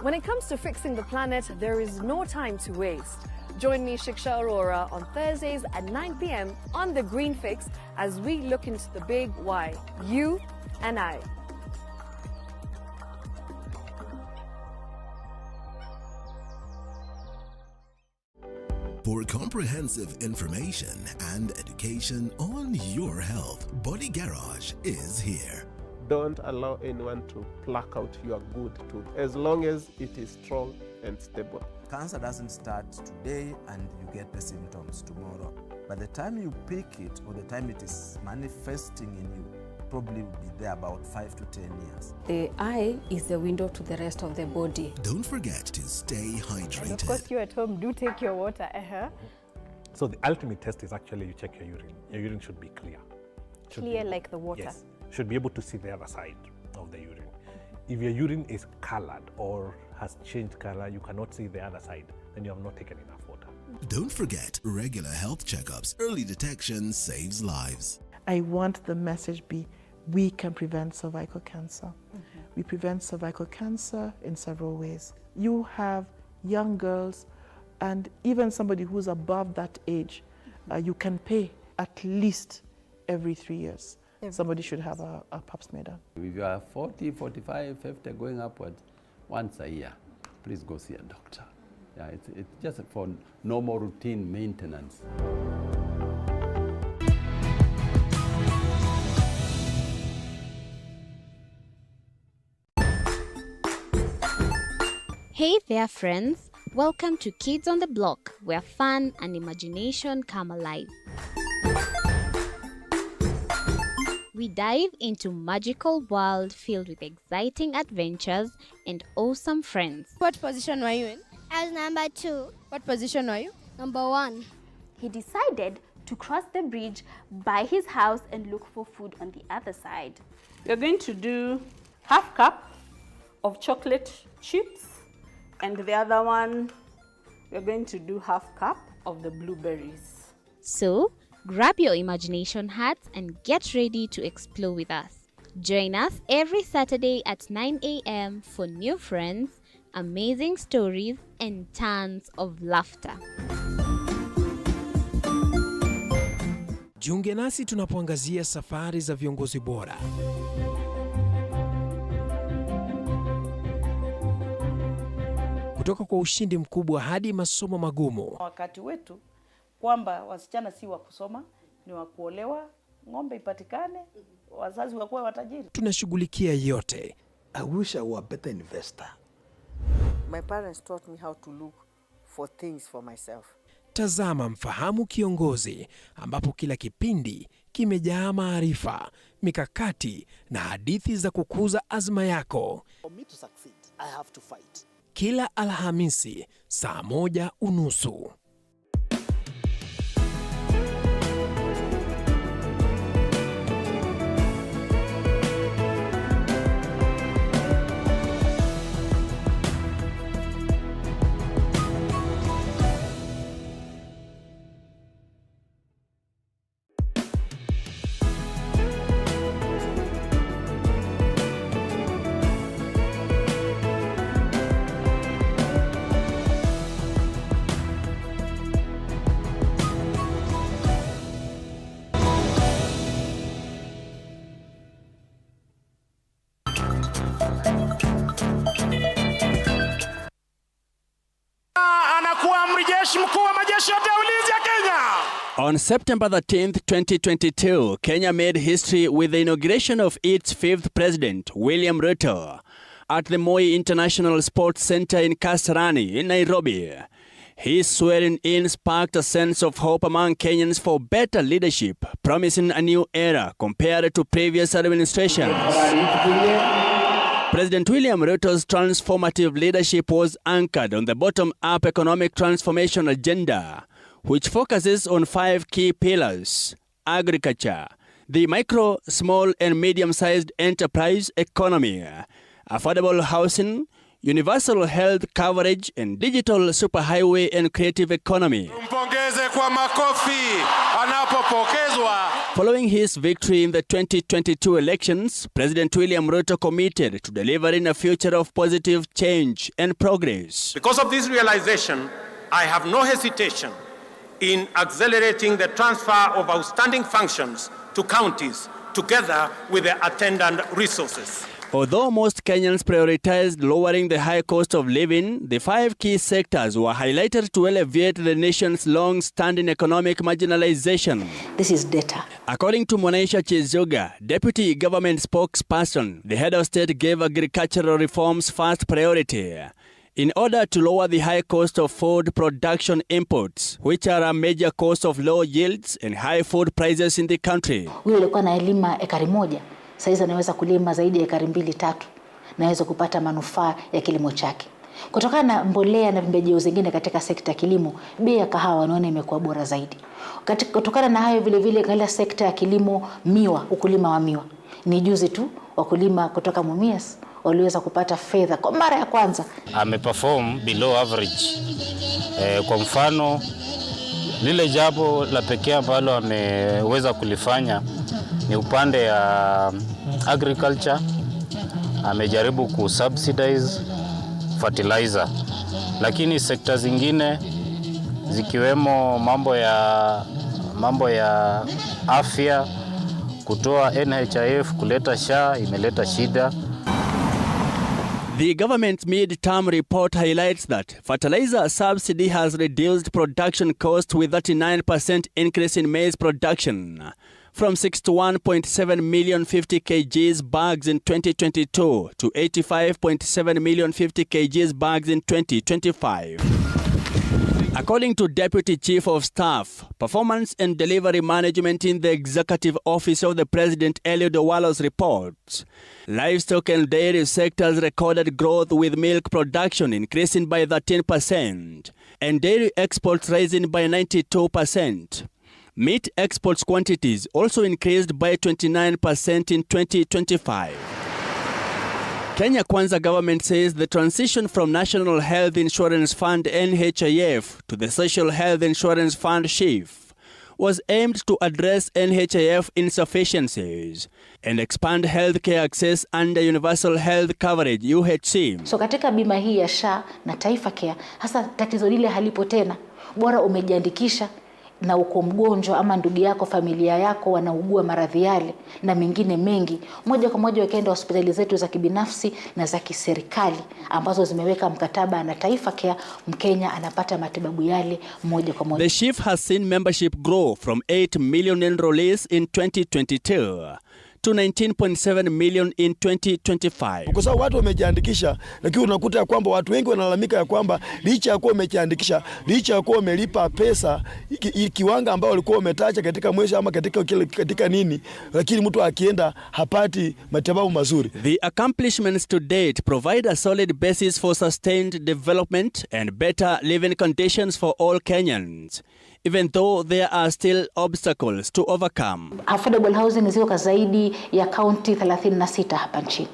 When it comes to fixing the planet, there is no time to waste. Join me, Shiksha Arora, on Thursdays at 9 p.m. on the Greenfix as we look into the big why, you and I. For comprehensive information and education on your health, Body Garage is here. Don't allow anyone to pluck out your good tooth as long as it is strong and stable. Cancer doesn't start today and you get the symptoms tomorrow. By the time you pick it or the time it is manifesting in you, probably will be there about 5 to 10 years. The eye is the window to the rest of the body. Don't forget to stay hydrated. And of course, you at home do take your water. So the ultimate test is actually you check your urine. Your urine should be clear. Clear like the water? Yes. Should be able to see the other side of the urine. If your urine is colored or has changed color, you cannot see the other side, then you have not taken enough water. Don't forget regular health checkups. Early detection saves lives. I want the message be, we can prevent cervical cancer. We prevent cervical cancer in several ways. You have young girls and even somebody who's above that age, you can pay at least every 3 years. Somebody should have a pap smear done. If you are 40, 45, 50, going upward, once a year, please go see a doctor. Yeah, it's just for normal routine maintenance. Hey there, friends. Welcome to Kids on the Block, where fun and imagination come alive. We dive into magical world filled with exciting adventures and awesome friends. What position were you in? I was number 2. What position were you? Number 1. He decided to cross the bridge by his house and look for food on the other side. We're going to do half cup of chocolate chips, and the other one, we're going to do half cup of the blueberries. So, grab your imagination hats and get ready to explore with us. Join us every Saturday at 9 a.m. for new friends, amazing stories, and tons of laughter. Jiunge nasi tunapoangazia safari za viongozi bora. Kutoka kwa ushindi mkubwa hadi masomo magumu. Wakati wetu kwamba wasichana si wa kusoma, ni wa kuolewa, ng'ombe ipatikane, wazazi wakuwe watajiri. Tunashughulikia yote. I wish I were a better investor. My parents taught me how to look for things for myself. Tazama Mfahamu Kiongozi, ambapo kila kipindi kimejaa maarifa, mikakati na hadithi za kukuza azma yako. For me to succeed, I have to fight. Kila Alhamisi saa 1:30. On September 13th, 2022, Kenya made history with the inauguration of its 5th president, William Ruto, at the Moi International Sports Center in Kasarani in Nairobi. His swearing-in sparked a sense of hope among Kenyans for better leadership, promising a new era compared to previous administrations. President William Ruto's transformative leadership was anchored on the bottom-up economic transformation agenda, which focuses on 5 key pillars: agriculture, the micro, small and medium-sized enterprise economy, affordable housing, universal health coverage, and digital superhighway and creative economy. Tumpongeze kwa kwa makofi anapopokezwa. Following his victory in the 2022 elections, President William Ruto committed to delivering a future of positive change and progress. Because of this realization, I have no hesitation in accelerating the transfer of outstanding functions to counties together with the attendant resources. Although most Kenyans prioritized lowering the high cost of living, the 5 key sectors were highlighted to alleviate the nation's long-standing economic marginalization. This is data. According to Monaisha Chizuga, Deputy Government Spokesperson, the head of state gave agricultural reforms first priority in order to lower the high cost of food production inputs, which are a major cause of low yields and high food prices in the country. Huyo alikuwa analima ekari moja, sasa anaweza kulima zaidi ya ekari 2-3, naweza kupata manufaa ya kilimo chake. Kutokana na mbolea na pembejeo zingine katika sekta ya kilimo, bei ya kahawa naona imekuwa bora zaidi. Kutokana na hayo vile vile katika sekta ya kilimo, miwa, ukulima wa miwa. Ni juzi tu wakulima kutoka Mumias waliweza kupata fedha kwa mara ya kwanza. Ameperform below average. Kwa mfano, lile jambo la pekee ambalo ameweza kulifanya ni upande ya agriculture. Amejaribu kusubsidize fertilizer, lakini sekta zingine zikiwemo mambo ya afya, kutoa NHIF kuleta SHA imeleta shida. The government's mid-term report highlights that fertilizer subsidy has reduced production cost with 39% increase in maize production from 61.7 million 50 kgs bags in 2022 to 85.7 million 50 kgs bags in 2025. According to Deputy Chief of Staff, Performance and Delivery Management in the Executive Office of the President Eliud Owalo's report, livestock and dairy sectors recorded growth with milk production increasing by 13% and dairy exports rising by 92%. Meat exports quantities also increased by 29% in 2025. Kenya Kwanza government says the transition from National Health Insurance Fund NHIF to the Social Health Insurance Fund SHIF was aimed to address NHIF insufficiencies and expand healthcare access under Universal Health Coverage UHC. So katika bima hii ya SHA na Taifa Care, hasa tatizo lile halipo tena. Bora umejiandikisha na uko mgonjwa ama ndugu yako, familia yako wanaugua maradhi yale na mengine mengi, moja kwa moja wakaenda hospitali zetu za kibinafsi na za kiserikali ambazo zimeweka mkataba na Taifa Care, Mkenya anapata matibabu yale moja kwa moja. The SHIF has seen membership grow from 8 million enrollees in 2022 to 19.7 million in 2025. Kwa sababu watu wamejiandikisha, lakini unakuta ya kwamba watu wengi wanalalamika ya kwamba licha ya kuwa umejiandikisha, licha ya kuwa umelipa pesa kiwango ambao ulikuwa umetaja katika mwezi ama katika nini, lakini mtu akienda hapati matibabu mazuri. The accomplishments to date provide a solid basis for sustained development and better living conditions for all Kenyans, even though there are still obstacles to overcome. Affordable housing ziko zaidi ya county 36 hapa nchini.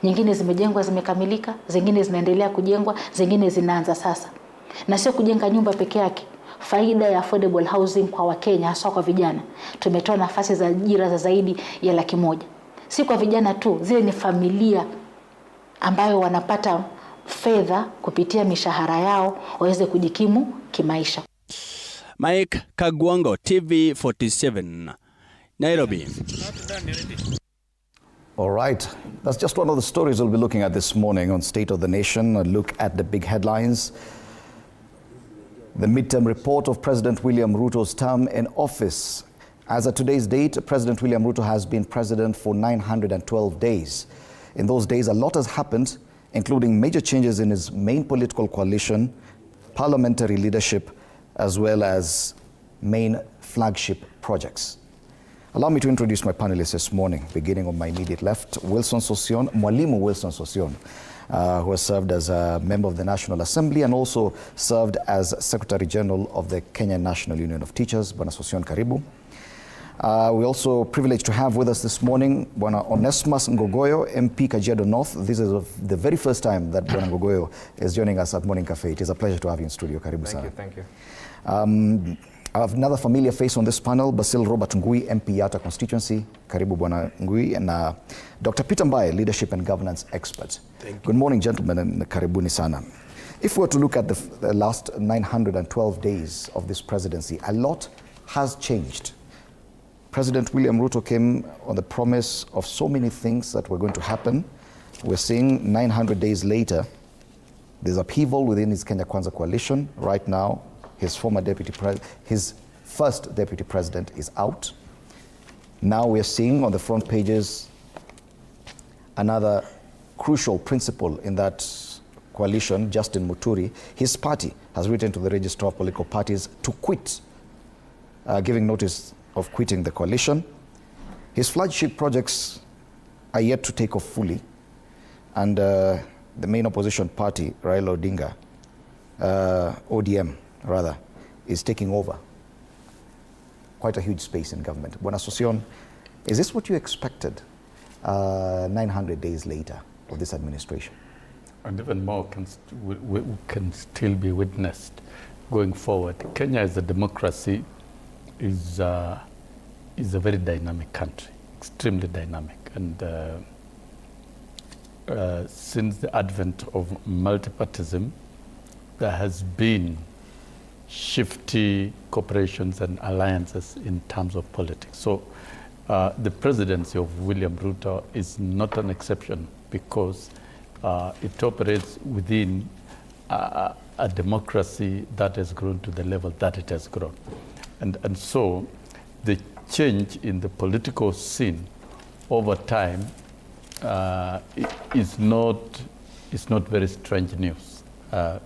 Nyingine zimejengwa, zimekamilika, zingine zinaendelea kujengwa, zingine zinaanza sasa. Na sio kujenga nyumba peke yake. Faida ya affordable housing kwa Wakenya, hasa kwa vijana, tumetoa nafasi za ajira za zaidi ya 100,000. Si kwa vijana tu, zile ni familia ambayo wanapata fedha kupitia mishahara yao waweze kujikimu kimaisha. Mike Kagwango, TV 47, Nairobi. All right, that's just one of the stories we'll be looking at this morning on State of the Nation. A look at the big headlines. The midterm report of President William Ruto's term in office. As of today's date, President William Ruto has been president for 912 days. In those days, a lot has happened, including major changes in his main political coalition, parliamentary leadership, as well as main flagship projects. Allow me to introduce my panelists this morning, beginning on my immediate left, Wilson Sosion, Mwalimu Wilson Sosion, who has served as a member of the National Assembly and also served as Secretary General of the Kenyan National Union of Teachers. Bwana Sosion, karibu. We're also privileged to have with us this morning Bwana Onesmus Ngogoyo, MP Kajiado North. This is the very first time that Bwana Ngogoyo is joining us at Morning Cafe. It is a pleasure to have you in studio. Karibu sana. Thank you. I have another familiar face on this panel, Basil Robert Ngui, MP Yata constituency. Karibu Bwana Ngui, and Dr. Peter Mbaye, leadership and governance expert. Good morning, gentlemen, and karibuni sana. If we were to look at the last 912 days of this presidency, a lot has changed. President William Ruto came on the promise of so many things that were going to happen. We're seeing 900 days later, there's upheaval within his Kenya Kwanza coalition. Right now, his first deputy president is out. Now we're seeing on the front pages another crucial principle in that coalition, Justin Muturi. His party has written to the Registrar of Political Parties to quit, giving notice of quitting the coalition. His flagship projects are yet to take off fully, and the main opposition party, Raila Odinga, ODM rather, is taking over quite a huge space in government. Bwana Sosion, is this what you expected 900 days later of this administration? And even more can still be witnessed going forward. Kenya as a democracy is a very dynamic country, extremely dynamic. And since the advent of multipartism, there has been shifty cooperations and alliances in terms of politics. So the presidency of William Ruto is not an exception, because it operates within a democracy that has grown to the level that it has grown. And so the change in the political scene over time is not very strange news,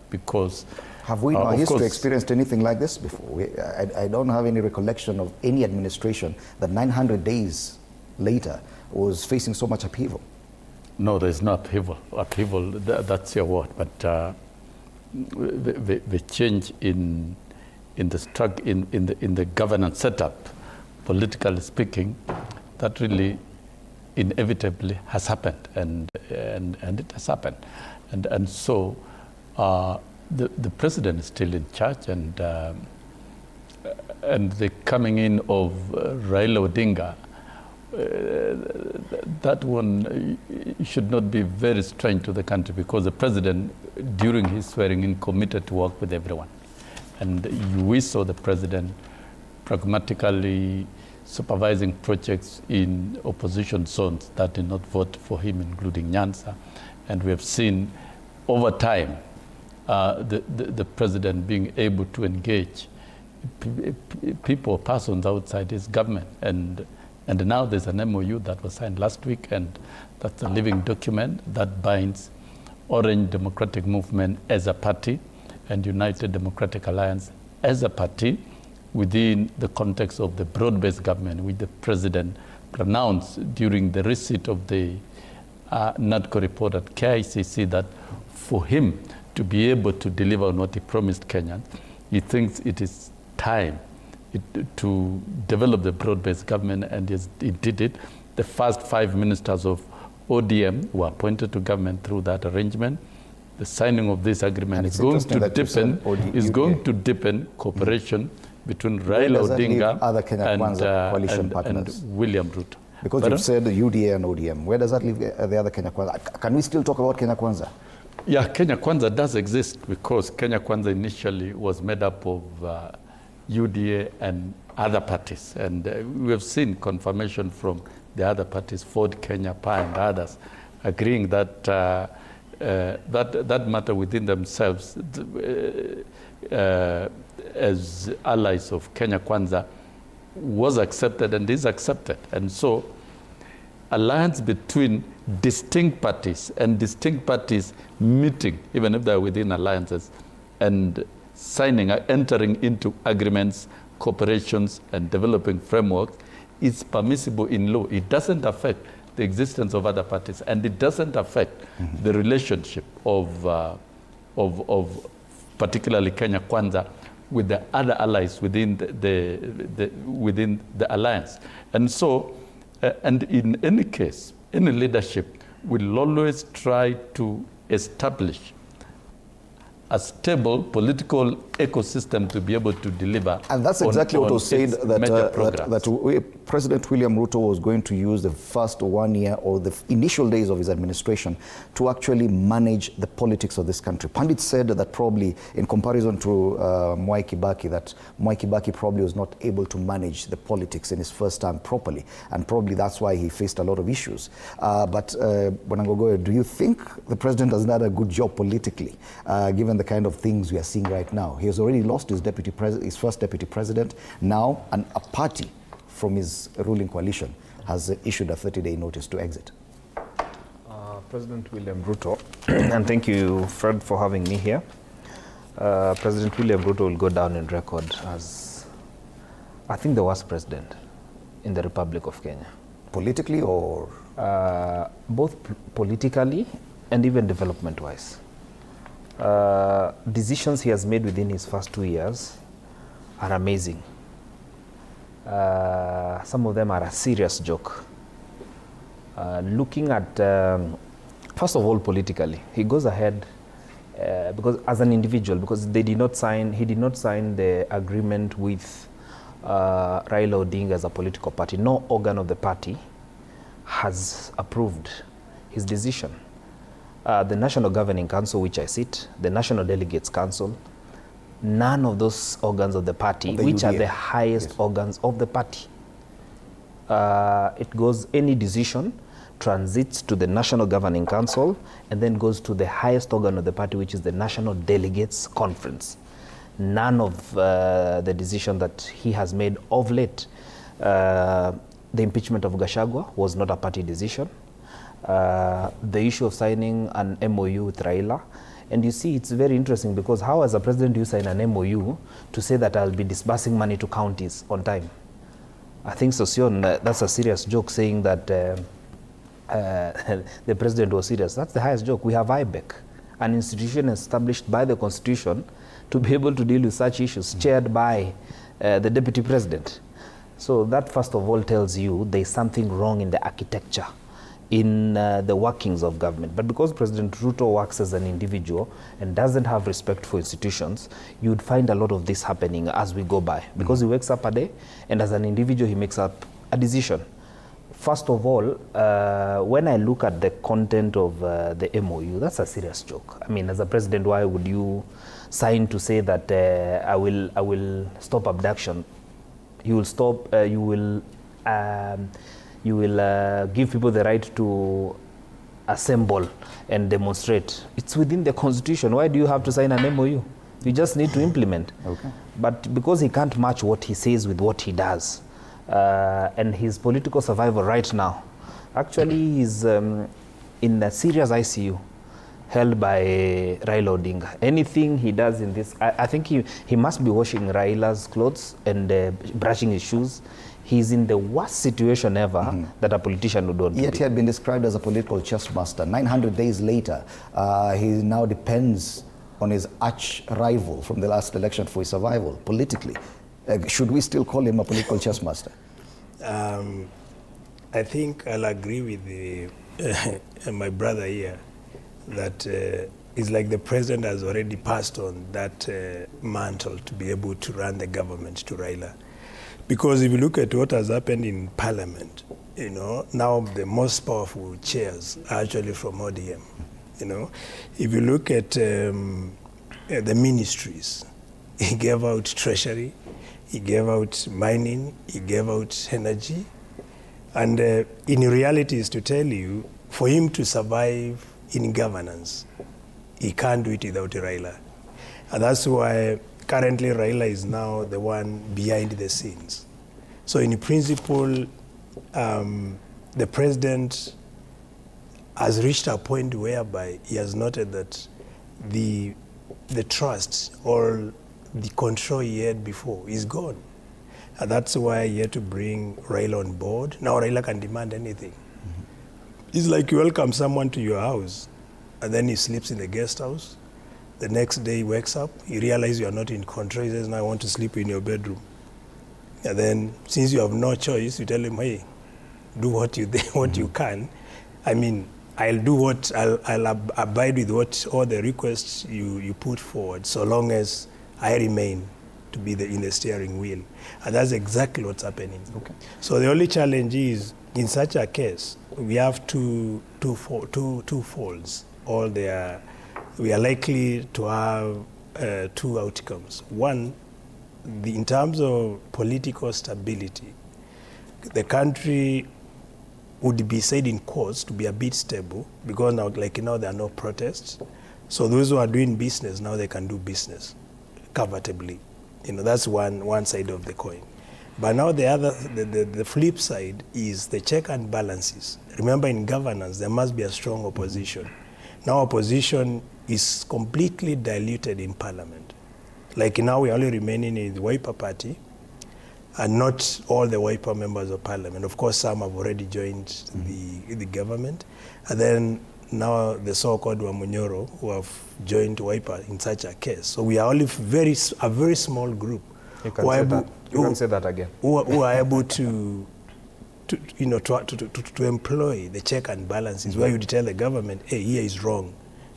because have we in our history experienced anything like this before? I don't have any recollection of any administration that 900 days later was facing so much upheaval. No, there's no upheaval. Upheaval, that's your word. But the change in the governance setup, politically speaking, that really inevitably has happened, and it has happened, and so the president is still in charge, and the coming in of Raila Odinga, that one should not be very strange to the country, because the president, during his swearing in, committed to work with everyone. And we saw the president pragmatically supervising projects in opposition zones that did not vote for him, including Nyanza. And we have seen over time the president being able to engage people, persons outside his government. And now there's an MOU that was signed last week, and that's a living document that binds Orange Democratic Movement as a party and United Democratic Alliance as a party within the context of the broad-based government, which the president pronounced during the receipt of the NADCO report at KICC, that for him to be able to deliver on what he promised Kenyans, he thinks it is time to develop the broad-based government, and he did it. The first 5 ministers of ODM were appointed to government through that arrangement. The signing of this agreement is going to deepen cooperation between Raila Odinga and William Ruto. Because you've said the UDA and ODM. Where does that leave the other Kenya Kwanza? Can we still talk about Kenya Kwanza? Yeah, Kenya Kwanza does exist, because Kenya Kwanza initially was made up of UDA and other parties. And we have seen confirmation from the other parties, Ford Kenya, PA, and others, agreeing that that matter within themselves as allies of Kenya Kwanza was accepted and is accepted. And so alliance between distinct parties and distinct parties meeting, even if they're within alliances, and entering into agreements, cooperations, and developing frameworks is permissible in law. It doesn't affect the existence of other parties, and it doesn't affect the relationship of particularly Kenya Kwanza with the other allies within within the alliance. And so, and in any case, any leadership will always try to establish a stable political ecosystem to be able to deliver. And that's exactly what was said, that President William Ruto was going to use the first 1 year or the initial days of his administration to actually manage the politics of this country. Pandit said that probably in comparison to Mwai Kibaki, that Mwai Kibaki probably was not able to manage the politics in his first term properly, and probably that's why he faced a lot of issues. But Bonangogoe, do you think the president has done a good job politically, given the kind of things we are seeing right now? He has already lost his first deputy president. Now, a party from his ruling coalition has issued a 30-day notice to exit. President William Ruto, and thank you, Fred, for having me here. President William Ruto will go down in record as, I think, the worst president in the Republic of Kenya. Politically or? Both politically and even development-wise. Decisions he has made within his first 2 years are amazing. Some of them are a serious joke. Looking at, first of all, politically, he goes ahead because as an individual, because he did not sign the agreement with Raila Odinga as a political party. No organ of the party has approved his decision. The National Governing Council, which I sit, the National Delegates Council, none of those organs of the party, which are the highest organs of the party. It goes, any decision transits to the National Governing Council and then goes to the highest organ of the party, which is the National Delegates Conference. None of the decision that he has made of late, the impeachment of Gachagua was not a party decision. The issue of signing an MOU with Raila. And you see, it's very interesting because how as a president do you sign an MOU to say that I'll be disbursing money to counties on time? I think Sosion, that's a serious joke saying that the president was serious. That's the highest joke. We have IBEC, an institution established by the Constitution to be able to deal with such issues, chaired by the deputy president. So that first of all tells you there's something wrong in the architecture, in the workings of government. But because President Ruto works as an individual and doesn't have respect for institutions, you'd find a lot of this happening as we go by. Because he wakes up a day, and as an individual, he makes up a decision. First of all, when I look at the content of the MOU, that's a serious joke. I mean, as a president, why would you sign to say that I will stop abduction? You will stop, you will give people the right to assemble and demonstrate. It's within the Constitution. Why do you have to sign an MOU? You just need to implement. Okay. But because he can't match what he says with what he does, and his political survival right now, actually he's in a serious ICU held by Raila Odinga. Anything he does in this, I think he must be washing Raila's clothes and brushing his shoes. He's in the worst situation ever that a politician would want to be. Yet he had been described as a political chess master. 900 days later, he now depends on his arch rival from the last election for his survival, politically. Should we still call him a political chess master? I think I'll agree with my brother here that it's like the president has already passed on that mantle to be able to run the government to Raila. Because if you look at what has happened in Parliament, you know, now the most powerful chairs are actually from ODM. You know, if you look at the ministries, he gave out treasury, he gave out mining, he gave out energy, and in reality is to tell you, for him to survive in governance, he can't do it without Raila. And that's why currently Raila is now the one behind the scenes. So in principle, the president has reached a point whereby he has noted that the trust or the control he had before is gone. And that's why he had to bring Raila on board. Now Raila can demand anything. It's like you welcome someone to your house, and then he sleeps in the guest house. The next day he wakes up, he realizes you are not in control. He says, "Now I want to sleep in your bedroom." And then, since you have no choice, you tell him, "Hey, do what you can. I mean, I'll abide with what all the requests you put forward, so long as I remain to be in the steering wheel. And that's exactly what's happening. Okay. So the only challenge is, in such a case, we have two folds. We are likely to have two outcomes. One, in terms of political stability, the country would be said in quotes to be a bit stable, because now, there are no protests. So those who are doing business, now they can do business comfortably. That's one side of the coin. But now the flip side is the check and balances. Remember, in governance, there must be a strong opposition. Now opposition is completely diluted in parliament. Now we're only remaining in the Wiper party, and not all the Wiper members of parliament. Of course, some have already joined the government. And then now the so-called Wamunyoro who have joined Wiper in such a case. So we are only a very small group. You can say that again. Who are able to employ the check and balances, where you tell the government, hey, here is wrong,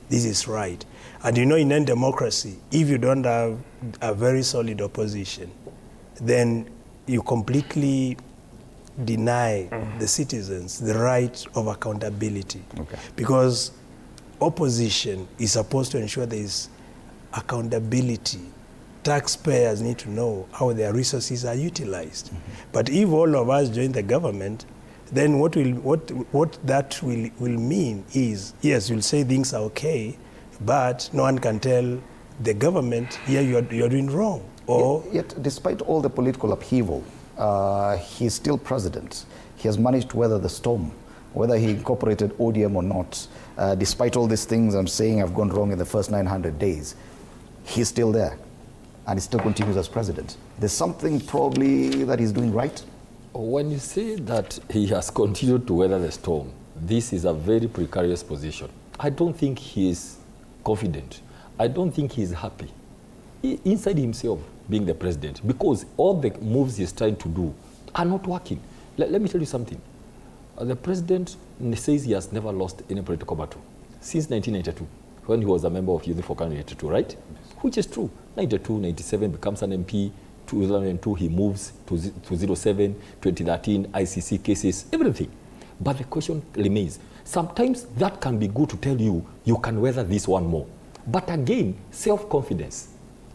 this is right. And in any democracy, if you don't have a very solid opposition, then you completely deny the citizens the right of accountability. Okay. Because opposition is supposed to ensure there is accountability. Taxpayers need to know how their resources are utilized. But if all of us join the government, then what that will mean is, yes, you'll say things are okay, but no one can tell the government, yeah, you're doing wrong. Or yet, despite all the political upheaval, he's still president. He has managed to weather the storm, whether he incorporated ODM or not. Despite all these things I'm saying have gone wrong in the first 900 days, he's still there, and he still continues as president. There's something probably that he's doing right? When you say that he has continued to weather the storm, this is a very precarious position. I don't think he is confident. I don't think he is happy inside himself, being the president, because all the moves he's trying to do are not working. Let me tell you something. The president says he has never lost any political battle since 1992, when he was a member of Youth for Kenya 82, right? Yes. Which is true. 92, 97 becomes an MP. 2002 he moves to 07, 2013 ICC cases, everything. But the question remains. Sometimes that can be good to tell you, you can weather this one more. But again, self-confidence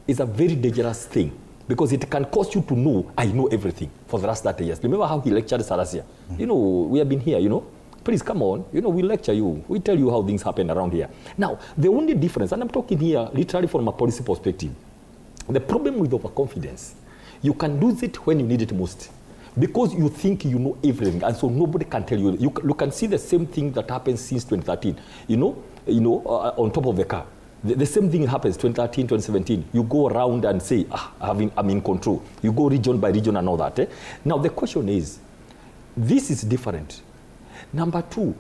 is a very dangerous thing, because it can cause you to know, I know everything for the last 30 years. Remember how he lectured Sarasia? We have been here, Please come on, we lecture you. We tell you how things happen around here. Now, the only difference, and I'm talking here literally from a policy perspective, the problem with overconfidence, you can lose it when you need it most, because you think you know everything, and so nobody can tell you. You can see the same thing that happens since 2013, on top of the car. The same thing happens 2013, 2017. You go around and say, I'm in control. You go region by region and all that. Now the question is, this is different. Number two,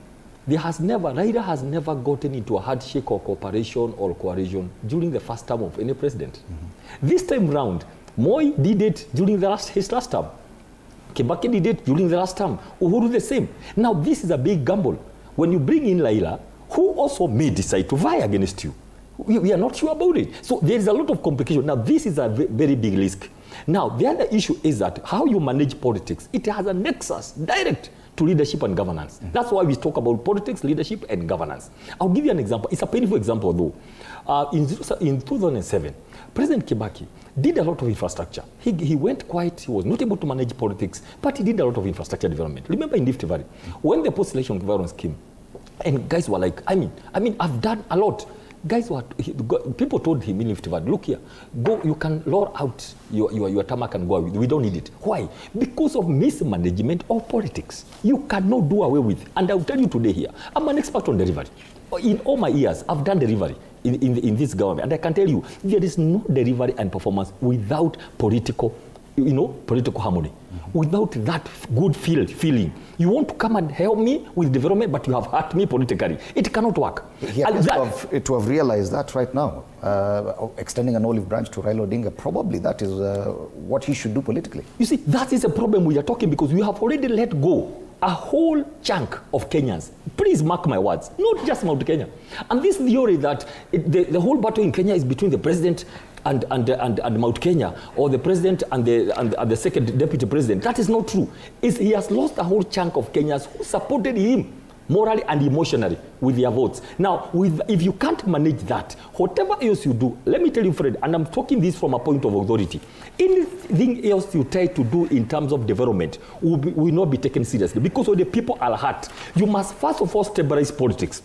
Raila has never gotten into a handshake or cooperation or coalition during the first term of any president. This time round, Moi did it during his last term. Kibaki did it during the last term. Uhuru the same. Now this is a big gamble. When you bring in Raila, who also may decide to vie against you. We are not sure about it. So there is a lot of complication. Now this is a very big risk. Now the other issue is that how you manage politics, it has a nexus direct to leadership and governance. That's why we talk about politics, leadership, and governance. I'll give you an example. It's a painful example though. In 2007, President Kibaki did a lot of infrastructure. He went quiet. He was not able to manage politics, but he did a lot of infrastructure development. Remember in Rift Valley, when the post-election violence came, and guys were like, I've done a lot. People told him in Rift Valley, look here, go, you can lower out your tarmac and go. We don't need it. Why? Because of mismanagement of politics. You cannot do away with. And I'll tell you today here, I'm an expert on delivery. In all my years, I've done delivery in this government. And I can tell you, there is no delivery and performance without political harmony. Without that good feeling. You want to come and help me with development, but you have hurt me politically. It cannot work. He has to have realized that right now, extending an olive branch to Raila Odinga, probably that is what he should do politically. You see, that is a problem we are talking, because we have already let go a whole chunk of Kenyans. Please mark my words, not just Mount Kenya. And this theory that the whole battle in Kenya is between the president and Mount Kenya, or the president and the second deputy president. That is not true. He has lost a whole chunk of Kenyans who supported him morally and emotionally with their votes. Now, if you can't manage that, whatever else you do, let me tell you, Fred, and I'm talking this from a point of authority, anything else you try to do in terms of development will not be taken seriously, because when the people are hurt, you must first of all stabilize politics.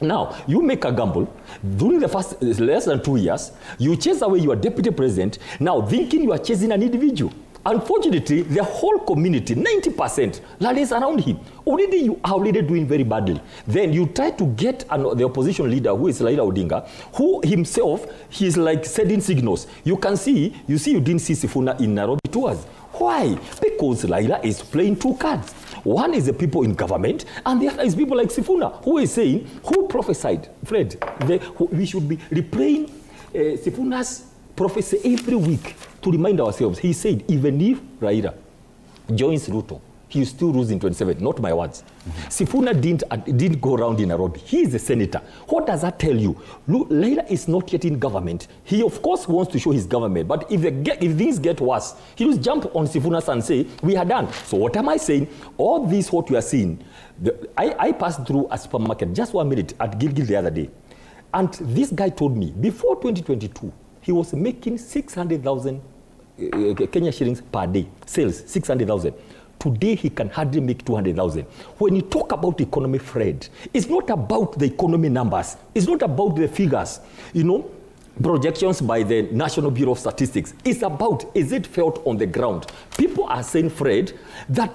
Now, you make a gamble. During the first less than 2 years, you chase away your deputy president, now thinking you are chasing an individual. Unfortunately, the whole community, 90%, rallies around him. Already you are already doing very badly. Then you try to get the opposition leader, who is Raila Odinga, who himself, he is like sending signals. You can see, you didn't see Sifuna in Nairobi tours. Why? Because Raila is playing two cards. One is the people in government, and the other is people like Sifuna, who is saying, who prophesied, Fred, we should be replaying Sifuna's prophecy every week to remind ourselves. He said, even if Raila joins Ruto, he still rules in 27, not my words. Sifuna didn't go around in Nairobi. He is a senator. What does that tell you? Raila is not yet in government. He, of course, wants to show his government, but if things get worse, he will jump on Sifuna's and say, we are done. So what am I saying? All this, what you are seeing, I passed through a supermarket just 1 minute at Gilgil the other day, and this guy told me, before 2022, he was making 600,000 Kenya shillings per day, sales, 600,000. Today, he can hardly make 200,000. When you talk about economy, Fred, it's not about the economy numbers. It's not about the figures, projections by the National Bureau of Statistics. It's about, is it felt on the ground? People are saying, Fred, that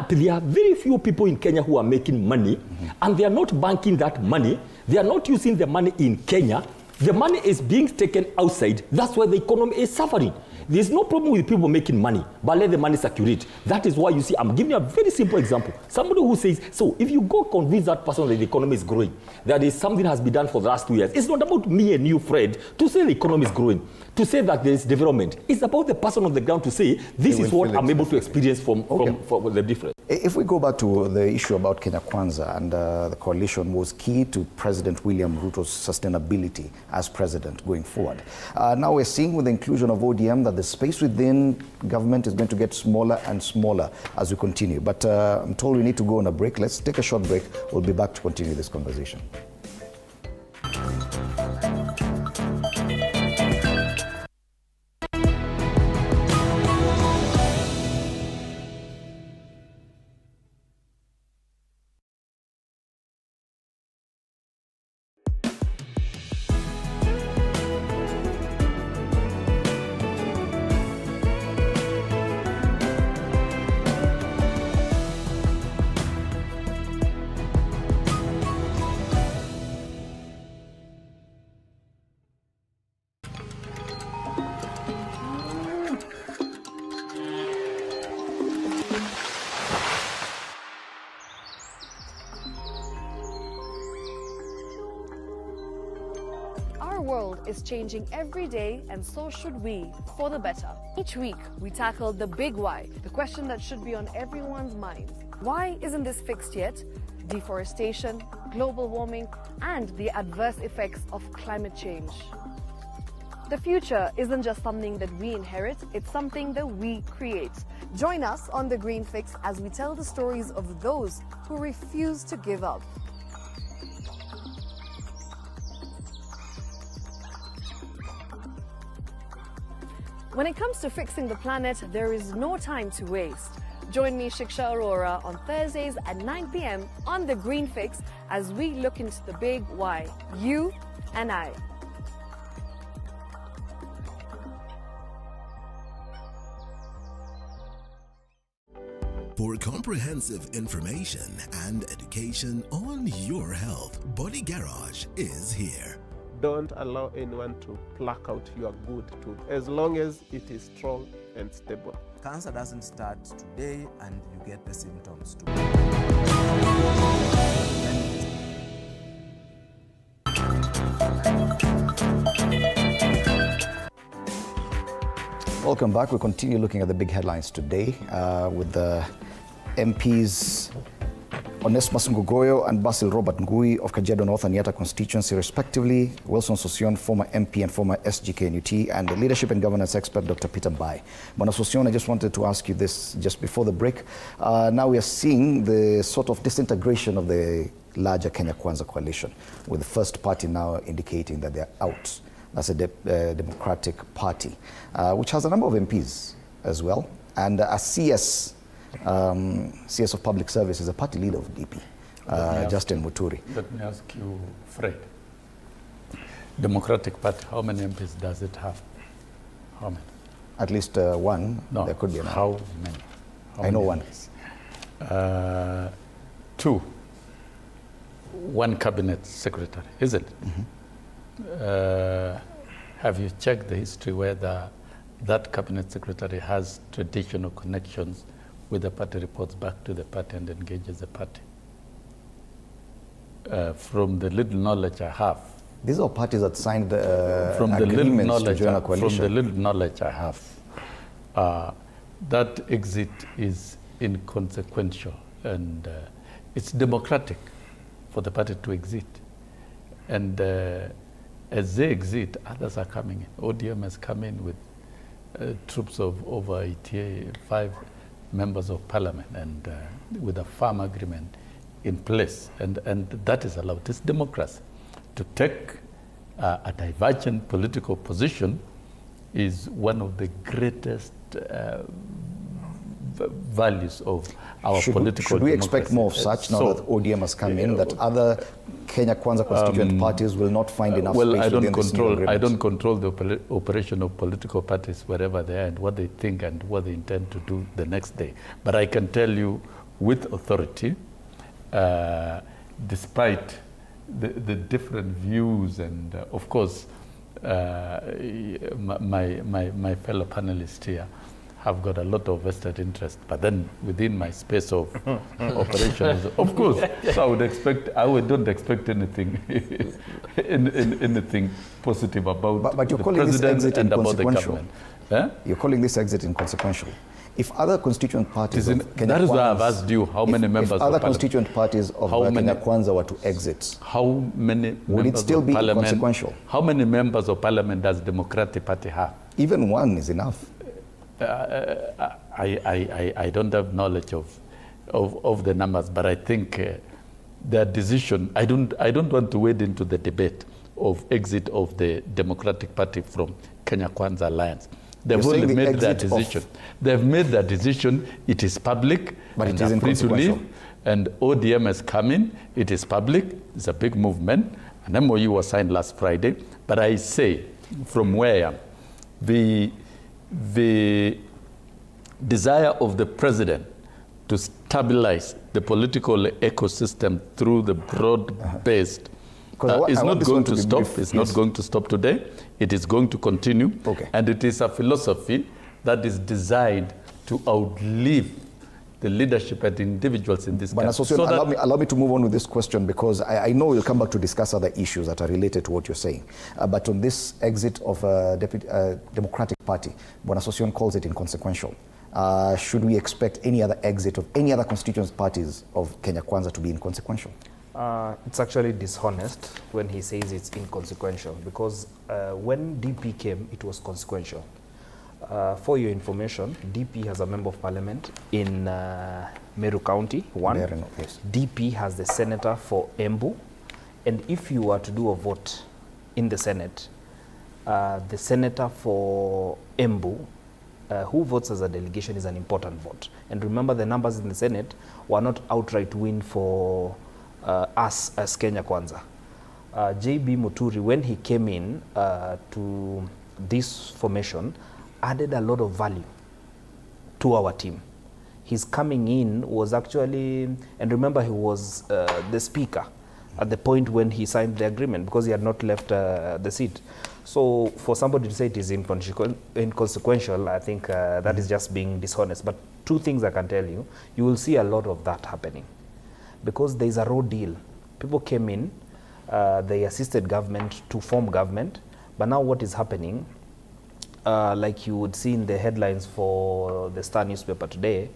there are very few people in Kenya who are making money, and they are not banking that money. They are not using the money in Kenya. The money is being taken outside. That's why the economy is suffering. There's no problem with people making money, but let the money circulate. That is why you see, I'm giving you a very simple example. Somebody who says, so if you go convince that person that the economy is growing, that is something has been done for the last 2 years, it's not about me and you, Fred, to say the economy is growing, to say that there is development. It's about the person on the ground to say, this is what I'm able to experience from the difference. If we go back to the issue about Kenya Kwanza, and the coalition was key to President William Ruto's sustainability as president going forward. Now we're seeing with the inclusion of ODM that the space within government is going to get smaller and smaller as we continue. But I'm told we need to go on a break. Let's take a short break. We'll be back to continue this conversation. Our world is changing every day, and so should we, for the better. Each week, we tackle the big why, the question that should be on everyone's mind. Why isn't this fixed yet? Deforestation, global warming, and the adverse effects of climate change. The future isn't just something that we inherit, it's something that we create. Join us on the Greenfix as we tell the stories of those who refuse to give up. When it comes to fixing the planet, there is no time to waste. Join me, Shiksha Arora, on Thursdays at 9 p.m. on the Greenfix as we look into the big why, you and I. For comprehensive information and education on your health, Body Garage is here. Don't allow anyone to pluck out your good tooth as long as it is strong and stable. Cancer doesn't start today and you get the symptoms too. Welcome back. We'll continue looking at the big headlines today with the MPs Onesmus Ngugoyo and Basil Robert Ngui of Kajiado North and Yatta constituency respectively, Wilson Sosion, former MP and former SGKNUT, and the leadership and governance expert, Dr. Peter Bai. Bwana Sosion, I just wanted to ask you this just before the break. Now we are seeing the sort of disintegration of the larger Kenya Kwanza coalition, with the first party now indicating that they're out. That's a Democratic Party, which has a number of MPs as well, and a CS of Public Service is a party leader of DP, Justin Muturi. Let me ask you, Fred. Democratic Party, how many MPs does it have? How many? At least one. No. There could be another. How many? I know one. Two. One cabinet secretary, is it? Have you checked the history whether that cabinet secretary has traditional connections with the party, reports back to the party and engages the party? From the little knowledge I have. These are parties that signed from the little knowledge to join a coalition. From the little knowledge I have, that exit is inconsequential, and it's democratic for the party to exit. And as they exit, others are coming in. ODM has come in with troops of over 85 members of parliament, and with a firm agreement in place, and that is allowed. It's democracy. To take a divergent political position is one of the greatest values of our political Should we democracy. expect more of such now that ODM has come in, that other Kenya Kwanza constituent parties will not find enough space within this new agreement? I don't control the operation of political parties wherever they are and what they think and what they intend to do the next day. But I can tell you with authority, despite the different views, and of course, my fellow panelists here have got a lot of vested interest, but then within my space of operations, of course, so I don't expect anything, anything positive about but you're the calling this president exit and about the inconsequential. government. You're calling this exit inconsequential. If other constituent parties of Kenya that is why Kwanza, I've asked you how many members if of other parliament, constituent parties of Kenya Kwanza were to exit, how many would it still be inconsequential? How many members of parliament does the Democratic Party have? Even one is enough. I don't have knowledge of the numbers, but I think their decision, I don't want to wade into the debate of exit of the Democratic Party from Kenya Kwanza Alliance. They've only made their decision. They've made their decision. It is public, but and it is free to inconsequential. leave. And ODM has come in. It is public. It's a big movement. An MOU was signed last Friday. But I say, from where I am, the desire of the president to stabilize the political ecosystem through the broad-based is not going to stop. It's not going to stop today. It is going to continue. Okay. And it is a philosophy that is designed to outlive the leadership and individuals in this country. So allow me to move on with this question, because I know we'll come back to discuss other issues that are related to what you're saying. But on this exit of a Democratic Party, Bwana Sosion calls it inconsequential. Should we expect any other exit of any other constituent parties of Kenya Kwanza to be inconsequential? It's actually dishonest when he says it's inconsequential, because when DP came, it was consequential. For your information, DP has a member of parliament in Meru County, one. Yes. DP has the senator for Embu, and if you were to do a vote in the Senate, the senator for Embu, who votes as a delegation, is an important vote. And remember, the numbers in the Senate were not outright win for us as Kenya Kwanza. JB Muturi, when he came in to this formation, added a lot of value to our team. His coming in was actually, and remember, he was the speaker at the point when he signed the agreement, because he had not left the seat. So for somebody to say it is inconsequential, I think that is just being dishonest. But two things I can tell you: you will see a lot of that happening, because there is a raw deal. People came in, they assisted government to form government, but now what is happening, like you would see in the headlines for the Star newspaper today,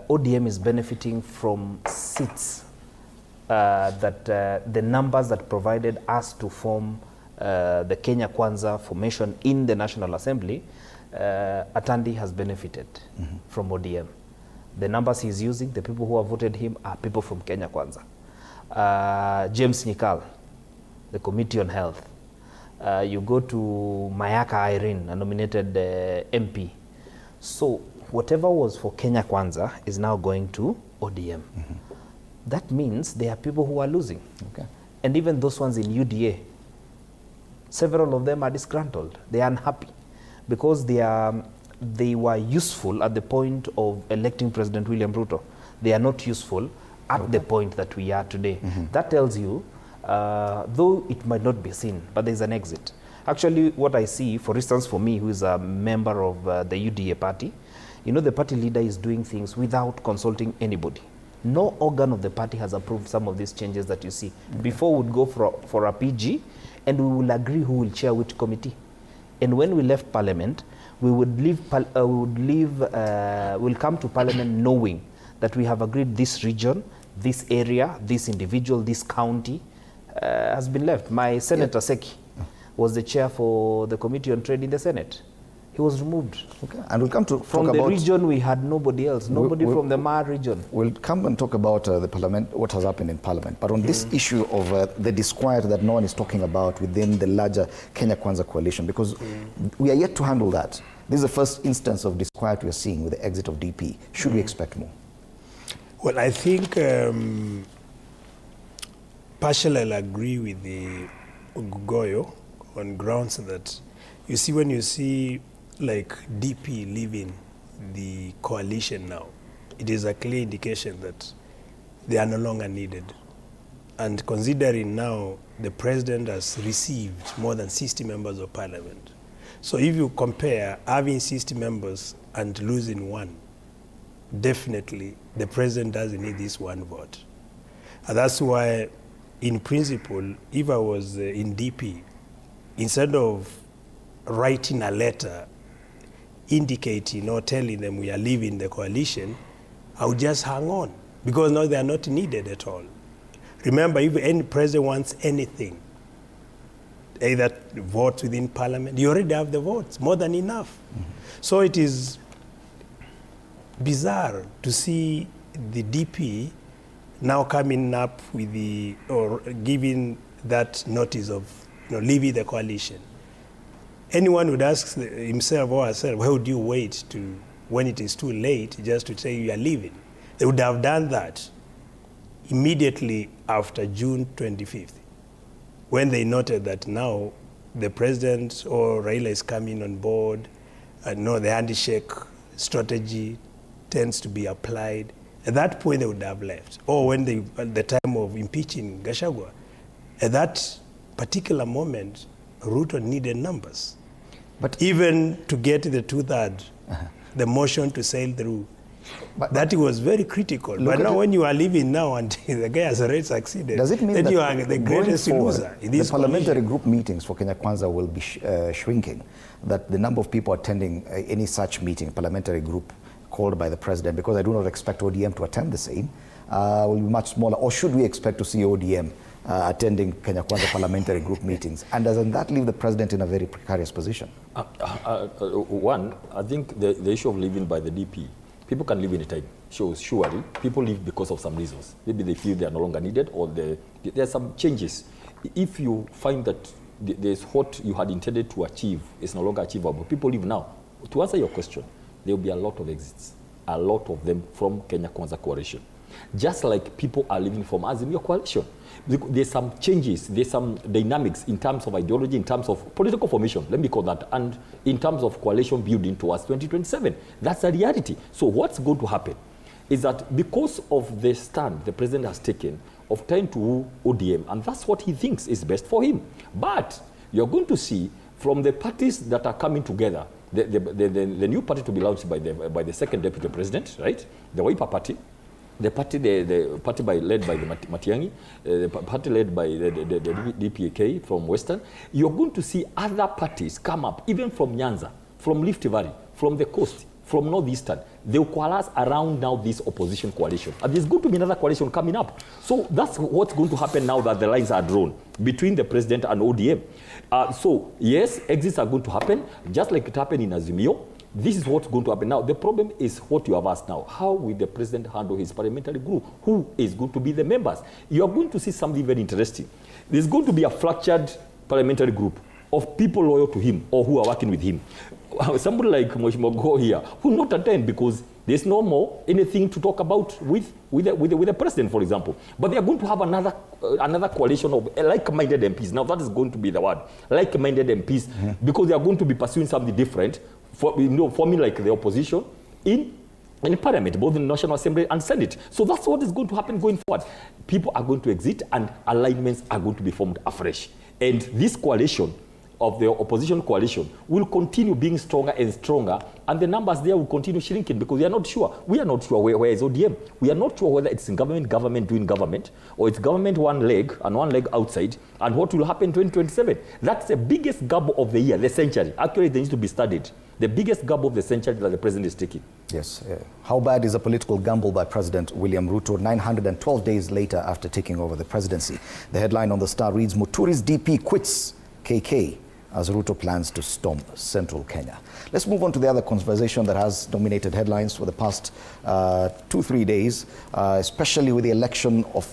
ODM is benefiting from seats that the numbers that provided us to form the Kenya Kwanza formation in the National Assembly, Atandi has benefited from ODM. The numbers he's using, the people who have voted him are people from Kenya Kwanza. James Nyikal, the Committee on Health. You go to Mayaka Irene, a nominated MP. So whatever was for Kenya Kwanza is now going to ODM. That means there are people who are losing. Okay. And even those ones in UDA, several of them are disgruntled. They are unhappy because they were useful at the point of electing President William Ruto. They are not useful at the point that we are today. That tells you, though it might not be seen, but there's an exit. Actually, what I see, for instance, for me, who is a member of the UDA party, you know, the party leader is doing things without consulting anybody. No organ of the party has approved some of these changes that you see. Before we'd go for a PG, and we will agree who will chair which committee. And when we left Parliament, we would we'll come to Parliament knowing that we have agreed this region, this area, this individual, this county has been left. My Senator Seki was the chair for the Committee on Trade in the Senate. He was removed. Okay. And we'll come to from talk the about region. We had nobody else, nobody from the Mar region. We'll come and talk about the Parliament, what has happened in Parliament. But on this issue of the disquiet that no one is talking about within the larger Kenya Kwanza coalition, because we are yet to handle that. This is the first instance of disquiet we are seeing with the exit of DP. Should we expect more? Well, I think partially I'll agree with the Goyo on grounds that you see, when you see like DP leaving the coalition now, it is a clear indication that they are no longer needed. And considering now the president has received more than 60 members of parliament. So if you compare having 60 members and losing one, definitely the president doesn't need this one vote. And that's why, in principle, if I was in DP, instead of writing a letter indicating or telling them we are leaving the coalition, I would just hang on, because now they are not needed at all. Remember, if any president wants anything, either votes within parliament, you already have the votes, more than enough. So it is bizarre to see the DP now coming up with the, or giving that notice of leaving the coalition. Anyone would ask himself or herself, why would you wait to when it is too late just to say you are leaving? They would have done that immediately after June 25th, when they noted that now the president or Raila is coming on board, and the handshake strategy tends to be applied. At that point, they would have left. Or when at the time of impeaching Gachagua, at that particular moment, Ruto needed numbers. But even to get the two-thirds, the motion to sail through, that was very critical. But now when you are leaving now and the guy has already succeeded, does it mean that you are the greatest loser in this the parliamentary group meetings for Kenya Kwanza will be shrinking, that the number of people attending any such meeting, parliamentary group called by the president, because I do not expect ODM to attend the same, will be much smaller? Or should we expect to see ODM attending Kenya Kwanza parliamentary group meetings? And doesn't that leave the president in a very precarious position? One, I think the issue of leaving by the DP, people can leave anytime. Surely, people leave because of some reasons. Maybe they feel they are no longer needed, or there are some changes. If you find that there's what you had intended to achieve is no longer achievable, people leave now. To answer your question, there will be a lot of exits, a lot of them from Kenya Kwanza coalition. Just like people are leaving from Azimio coalition. There's some changes, there's some dynamics in terms of ideology, in terms of political formation, let me call that, and in terms of coalition building towards 2027. That's a reality. So what's going to happen is that because of the stand the president has taken of trying to woo ODM, and that's what he thinks is best for him. But you're going to see from the parties that are coming together, the new party to be launched by the second deputy president, right? The Wiper party, the party led by the Matiang'i, the party led by the DPK from Western. You're going to see other parties come up, even from Nyanza, from Rift Valley, from the coast, from Northeastern. They will coalesce around now this opposition coalition. And there's going to be another coalition coming up. So that's what's going to happen now that the lines are drawn between the president and ODM. So yes, exits are going to happen, just like it happened in Azimio. This is what's going to happen now. The problem is what you have asked now. How will the president handle his parliamentary group? Who is going to be the members? You are going to see something very interesting. There's going to be a fractured parliamentary group of people loyal to him or who are working with him. Somebody like Mheshimiwa Go here who will not attend because there's no more anything to talk about with the president, for example. But they are going to have another coalition of like-minded MPs. Now that is going to be the word, like-minded MPs, because they are going to be pursuing something different, forming like the opposition in Parliament, both in the National Assembly and Senate. So that's what is going to happen going forward. People are going to exit and alignments are going to be formed afresh. And this coalition of the opposition coalition will continue being stronger and stronger, and the numbers there will continue shrinking because we are not sure. We are not sure where is ODM. We are not sure whether it's in government doing government, or it's government one leg and one leg outside, and what will happen in 2027. That's the biggest gap of the year, the century. Actually, they need to be studied. The biggest gap of the century that the president is taking. Yes. How bad is a political gamble by President William Ruto 912 days later after taking over the presidency? The headline on the Star reads, Muturi's DP quits KK as Ruto plans to storm central Kenya. Let's move on to the other conversation that has dominated headlines for the past 2-3 days, especially with the election of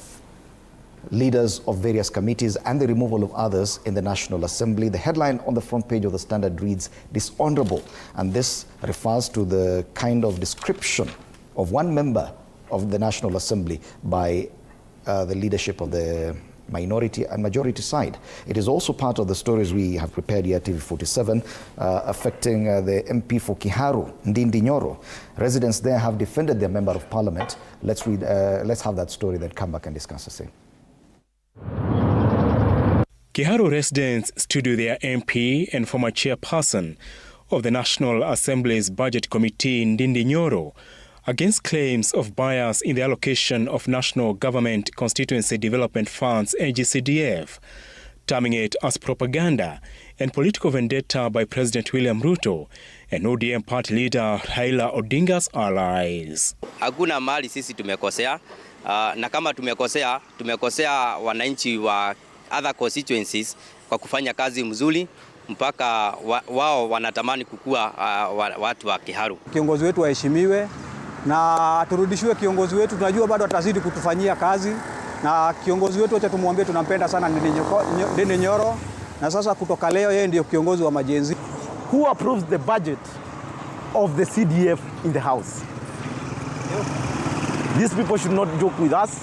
leaders of various committees and the removal of others in the National Assembly. The headline on the front page of the Standard reads, dishonorable. And this refers to the kind of description of one member of the National Assembly by the leadership of the minority and majority side. It is also part of the stories we have prepared here at TV47 affecting the MP for Kiharu, Ndindi Nyoro. Residents there have defended their member of parliament. Let's have that story, then come back and discuss the same. Kiharu residents stood with their MP and former chairperson of the National Assembly's Budget Committee, Ndindi Nyoro, against claims of bias in the allocation of National Government Constituency Development Funds, NGCDF, terming it as propaganda and political vendetta by President William Ruto and ODM party leader Raila Odinga's allies. Hakuna mali sisi tumekosea, na kama tumekosea wananchi wa other constituencies kwa kufanya kazi mzuri mpaka wao wanatamani kukua watu wa Kiharu. Kiongozi wetu waheshimiwe na turudishiwe kiongozi wetu, tunajua bado atazidi kutufanyia kazi, na kiongozi wetu acha tumwambie tunampenda sana Ndindi Nyoro, na sasa kutoka leo yeye ndio kiongozi wa majenzi. Who approves the budget of the CDF in the house? These people should not joke with us.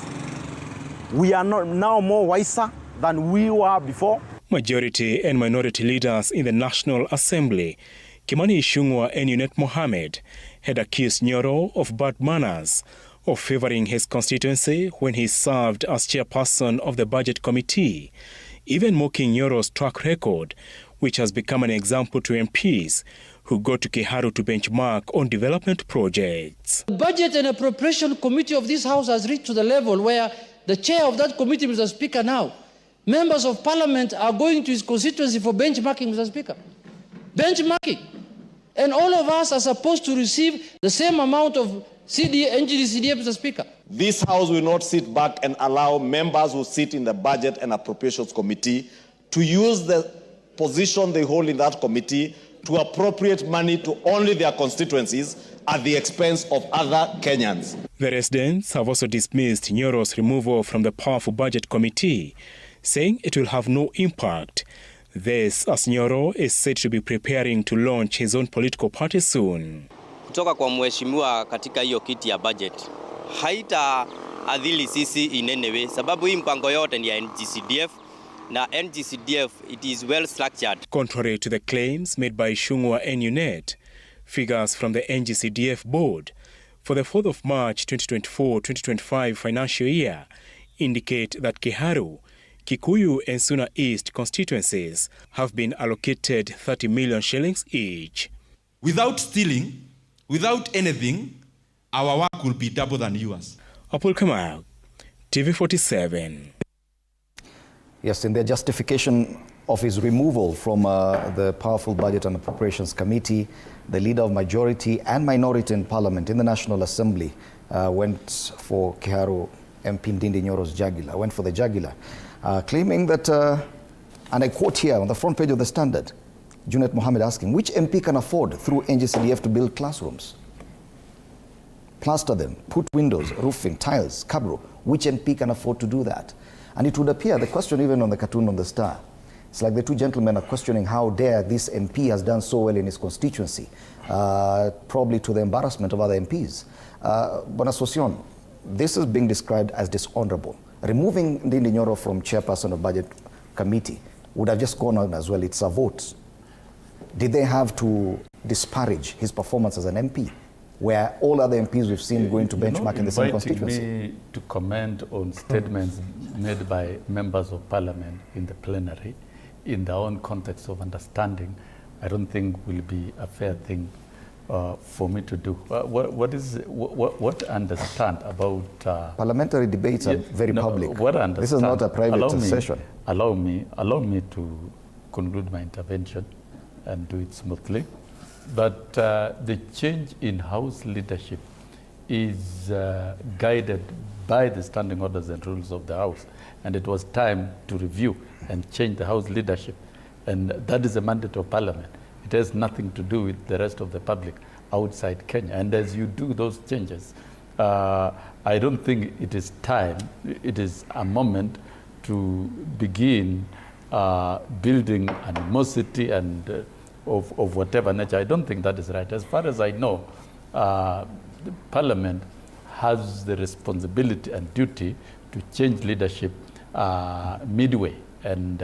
We are not now more wiser than we were before. Majority and minority leaders in the National Assembly, Kimani Ichung'wah and Junet Mohamed, had accused Nyoro of bad manners, of favoring his constituency when he served as chairperson of the Budget Committee, even mocking Nyoro's track record, which has become an example to MPs who go to Kiharu to benchmark on development projects. The Budget and Appropriation Committee of this House has reached to the level where the chair of that committee, Mr. Speaker, now, members of Parliament are going to his constituency for benchmarking, Mr. Speaker. Benchmarking. And all of us are supposed to receive the same amount of NGCDF, Mr. Speaker. This House will not sit back and allow members who sit in the Budget and Appropriations Committee to use the position they hold in that committee to appropriate money to only their constituencies at the expense of other Kenyans. The residents have also dismissed Nyoro's removal from the powerful Budget Committee, saying it will have no impact. This, as Nyoro is said to be preparing to launch his own political party soon. Kutoka kwa mheshimiwa katika hiyo kiti ya budget haita adhili sisi in any way, sababu hii mpango yote ni ya NGCDF, na NGCDF it is well structured. Contrary to the claims made by Ichung'wah and Junet, figures from the NGCDF board for the 4th of March 2024-2025 financial year indicate that Kiharu, Kikuyu and Suna East constituencies have been allocated 30 million shillings each. Without stealing, without anything, our work will be double than yours. Apul Kamau, TV47. Yes, in their justification of his removal from the powerful Budget and Appropriations Committee, the leader of majority and minority in Parliament in the National Assembly went for Kiharu MP Ndindi Nyoro's jugular, went for the jugular, claiming that, and I quote here on the front page of the Standard, Junet Mohammed asking, which MP can afford through NGCDF to build classrooms? Plaster them, put windows, roofing, tiles, cabro. Which MP can afford to do that? And it would appear, the question even on the cartoon on the Star, it's like the two gentlemen are questioning how dare this MP has done so well in his constituency, probably to the embarrassment of other MPs. Bwana Sosion, this is being described as dishonorable. Removing Ndindi Nyoro from chairperson of Budget Committee would have just gone on as well. It's a vote. Did they have to disparage his performance as an MP, where all other MPs we've seen going to benchmark in the same constituency? Me to comment on statements made by members of Parliament in the plenary in their own context of understanding, I don't think will be a fair thing for me to do. What understand about parliamentary debates are very public. This is not a private session. Allow me to conclude my intervention and do it smoothly. But the change in House leadership is guided by the standing orders and rules of the House. And it was time to review and change the House leadership. And that is a mandate of Parliament. It has nothing to do with the rest of the public outside Kenya. And as you do those changes, I don't think it is time, it is a moment to begin building animosity and of whatever nature. I don't think that is right. As far as I know, the Parliament has the responsibility and duty to change leadership midway. And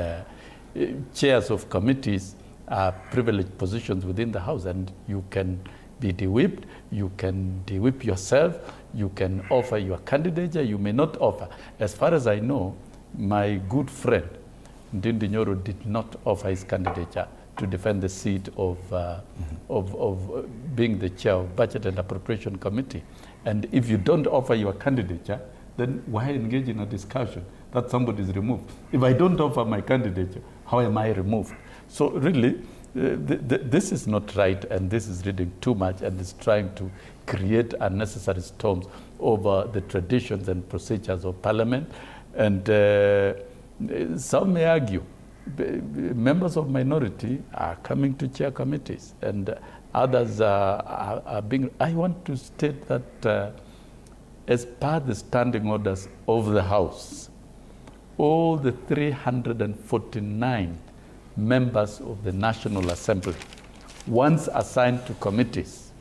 chairs of committees are privileged positions within the House, and you can be de-whipped, you can de-whip yourself, you can offer your candidature, you may not offer. As far as I know, my good friend Ndindi Nyoro did not offer his candidature to defend the seat of being the chair of Budget and Appropriation Committee. And if you don't offer your candidature, then why engage in a discussion that somebody is removed? If I don't offer my candidature, how am I removed? So really, this is not right, and this is reading too much, and is trying to create unnecessary storms over the traditions and procedures of Parliament. And some may argue members of minority are coming to chair committees, and others are being. I want to state that as per the standing orders of the House, all the 349 members of the National Assembly, once assigned to committees,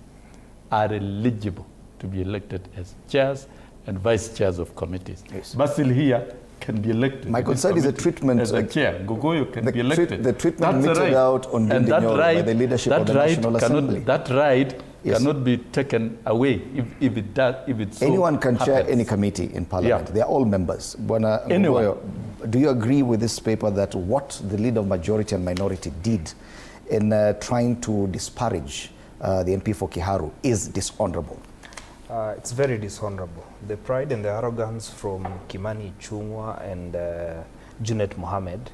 are eligible to be elected as chairs and vice chairs of committees. Yes. Basil here can be elected. My concern is the treatment as a chair. Gogoyo can be elected. The treatment meted out on Ndindi Nyoro by the leadership of the National Assembly. That right cannot be taken away if it does. If it so anyone can happens. chair any committee in Parliament. Yeah. They are all members. Anyone. Do you agree with this paper that what the leader of majority and minority did in trying to disparage the MP for Kiharu is dishonorable? It's very dishonorable. The pride and the arrogance from Kimani Ichung'wah and Junet Mohammed,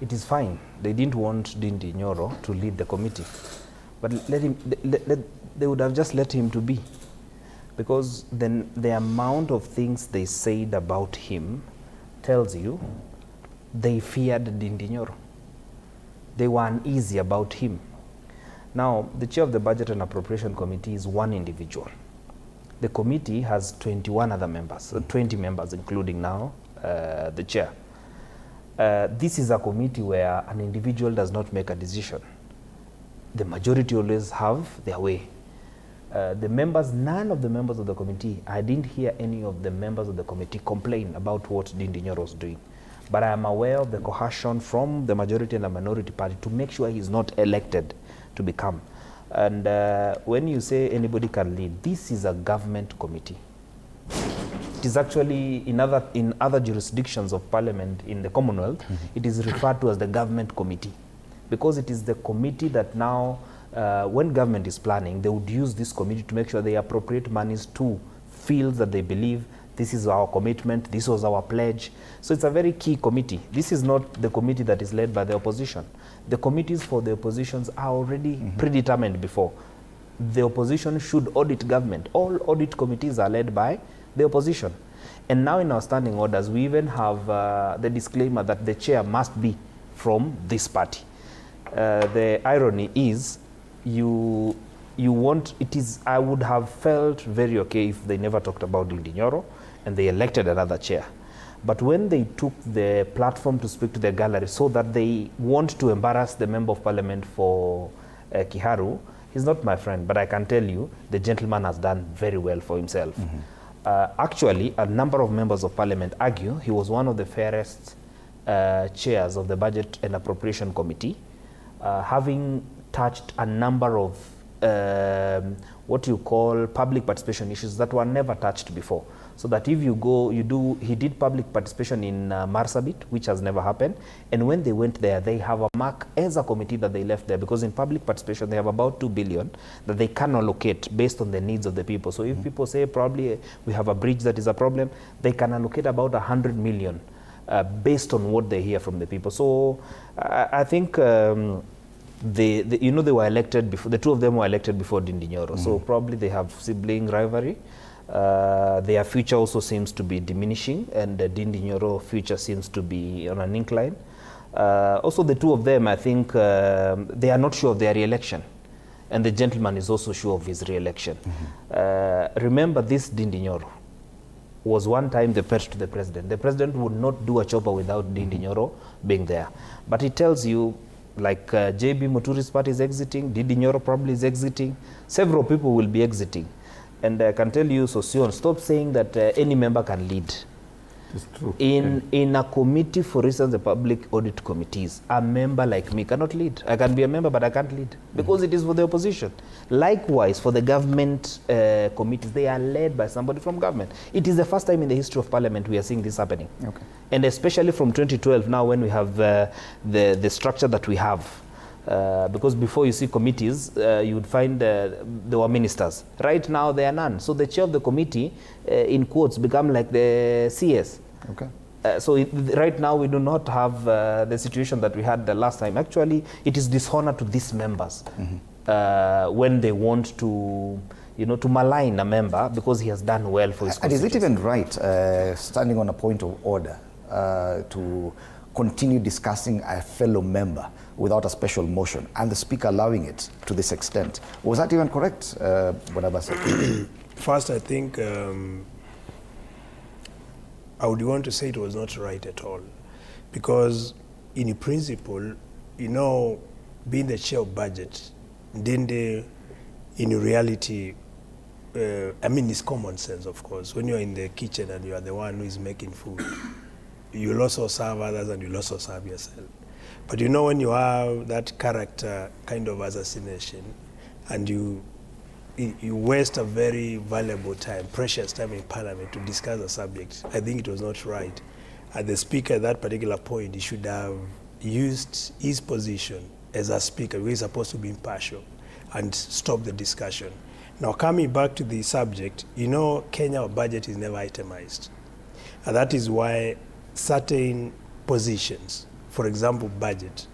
it is fine. They didn't want Ndindi Nyoro to lead the committee. But they would have just let him to be. Because then the amount of things they said about him tells you they feared Ndindi Nyoro. They were uneasy about him. Now, the chair of the Budget and Appropriation Committee is one individual. The committee has 21 other members, 20 members including now the chair. This is a committee where an individual does not make a decision. The majority always have their way. The members, none of the members of the committee, I didn't hear any of the members of the committee complain about what Ndindi Nyoro was doing. But I am aware of the coercion from the majority and the minority party to make sure he's not elected to become. And when you say anybody can lead, this is a government committee. It is actually in other jurisdictions of Parliament in the Commonwealth, it is referred to as the government committee, because it is the committee that now, when government is planning, they would use this committee to make sure they appropriate monies to fields that they believe This is our commitment. This was our pledge. So it's a very key committee. This is not the committee that is led by the opposition. The committees for the oppositions are already predetermined before. The opposition should audit government. All audit committees are led by the opposition. And now in our standing orders, we even have the disclaimer that the chair must be from this party. The irony is, you want, I would have felt very okay if they never talked about Ndindi Nyoro and they elected another chair. But when they took the platform to speak to the gallery so that they want to embarrass the member of parliament for Kiharu, he's not my friend, but I can tell you the gentleman has done very well for himself. Actually, a number of members of parliament argue he was one of the fairest chairs of the Budget and Appropriation Committee, having touched a number of what you call public participation issues that were never touched before. So that if you go, he did public participation in Marsabit, which has never happened. And when they went there, they have a mark as a committee that they left there, because in public participation, they have about 2 billion that they can allocate based on the needs of the people. So if people say probably we have a bridge that is a problem, they can allocate about 100 million based on what they hear from the people. So I think they were elected before, the two of them were elected before Ndindi Nyoro. So probably they have sibling rivalry. Their future also seems to be diminishing, and the Ndindi Nyoro future seems to be on an incline. Also, the two of them, I think, they are not sure of their re-election, and the gentleman is also sure of his re-election. Remember, this Ndindi Nyoro was one time the pet to the president. The president would not do a chopper without Ndindi Nyoro being there. But it tells you, like JB Muturi's party is exiting, Ndindi Nyoro probably is exiting, several people will be exiting. And I can tell you, Sosion, stop saying that any member can lead. It's true. In a committee, for instance, the public audit committees, a member like me cannot lead. I can be a member, but I can't lead because it is for the opposition. Likewise, for the government committees, they are led by somebody from government. It is the first time in the history of Parliament we are seeing this happening. Okay. And especially from 2012, now when we have the structure that we have. Because before you see committees, you would find there were ministers. Right now, there are none. So the chair of the committee, in quotes, become like the CS. Okay. Right now, we do not have the situation that we had the last time. Actually, it is dishonor to these members when they want to, to malign a member because he has done well for his constituency. And is it even right, standing on a point of order, to continue discussing a fellow member without a special motion, and the speaker allowing it to this extent? Was that even correct, Bonabasa? First, I think I would want to say it was not right at all, because in principle, being the chair of budget, Ndindi, in reality, it's common sense, of course. When you're in the kitchen and you are the one who is making food, you'll also serve others and you'll also serve yourself. But when you have that character kind of assassination, and you waste a very valuable time, precious time in Parliament to discuss a subject, I think it was not right. At the speaker at that particular point, he should have used his position as a speaker, where he's supposed to be impartial, and stop the discussion. Now, coming back to the subject, Kenya, our budget is never itemized. And that is why certain positions, for example, budget,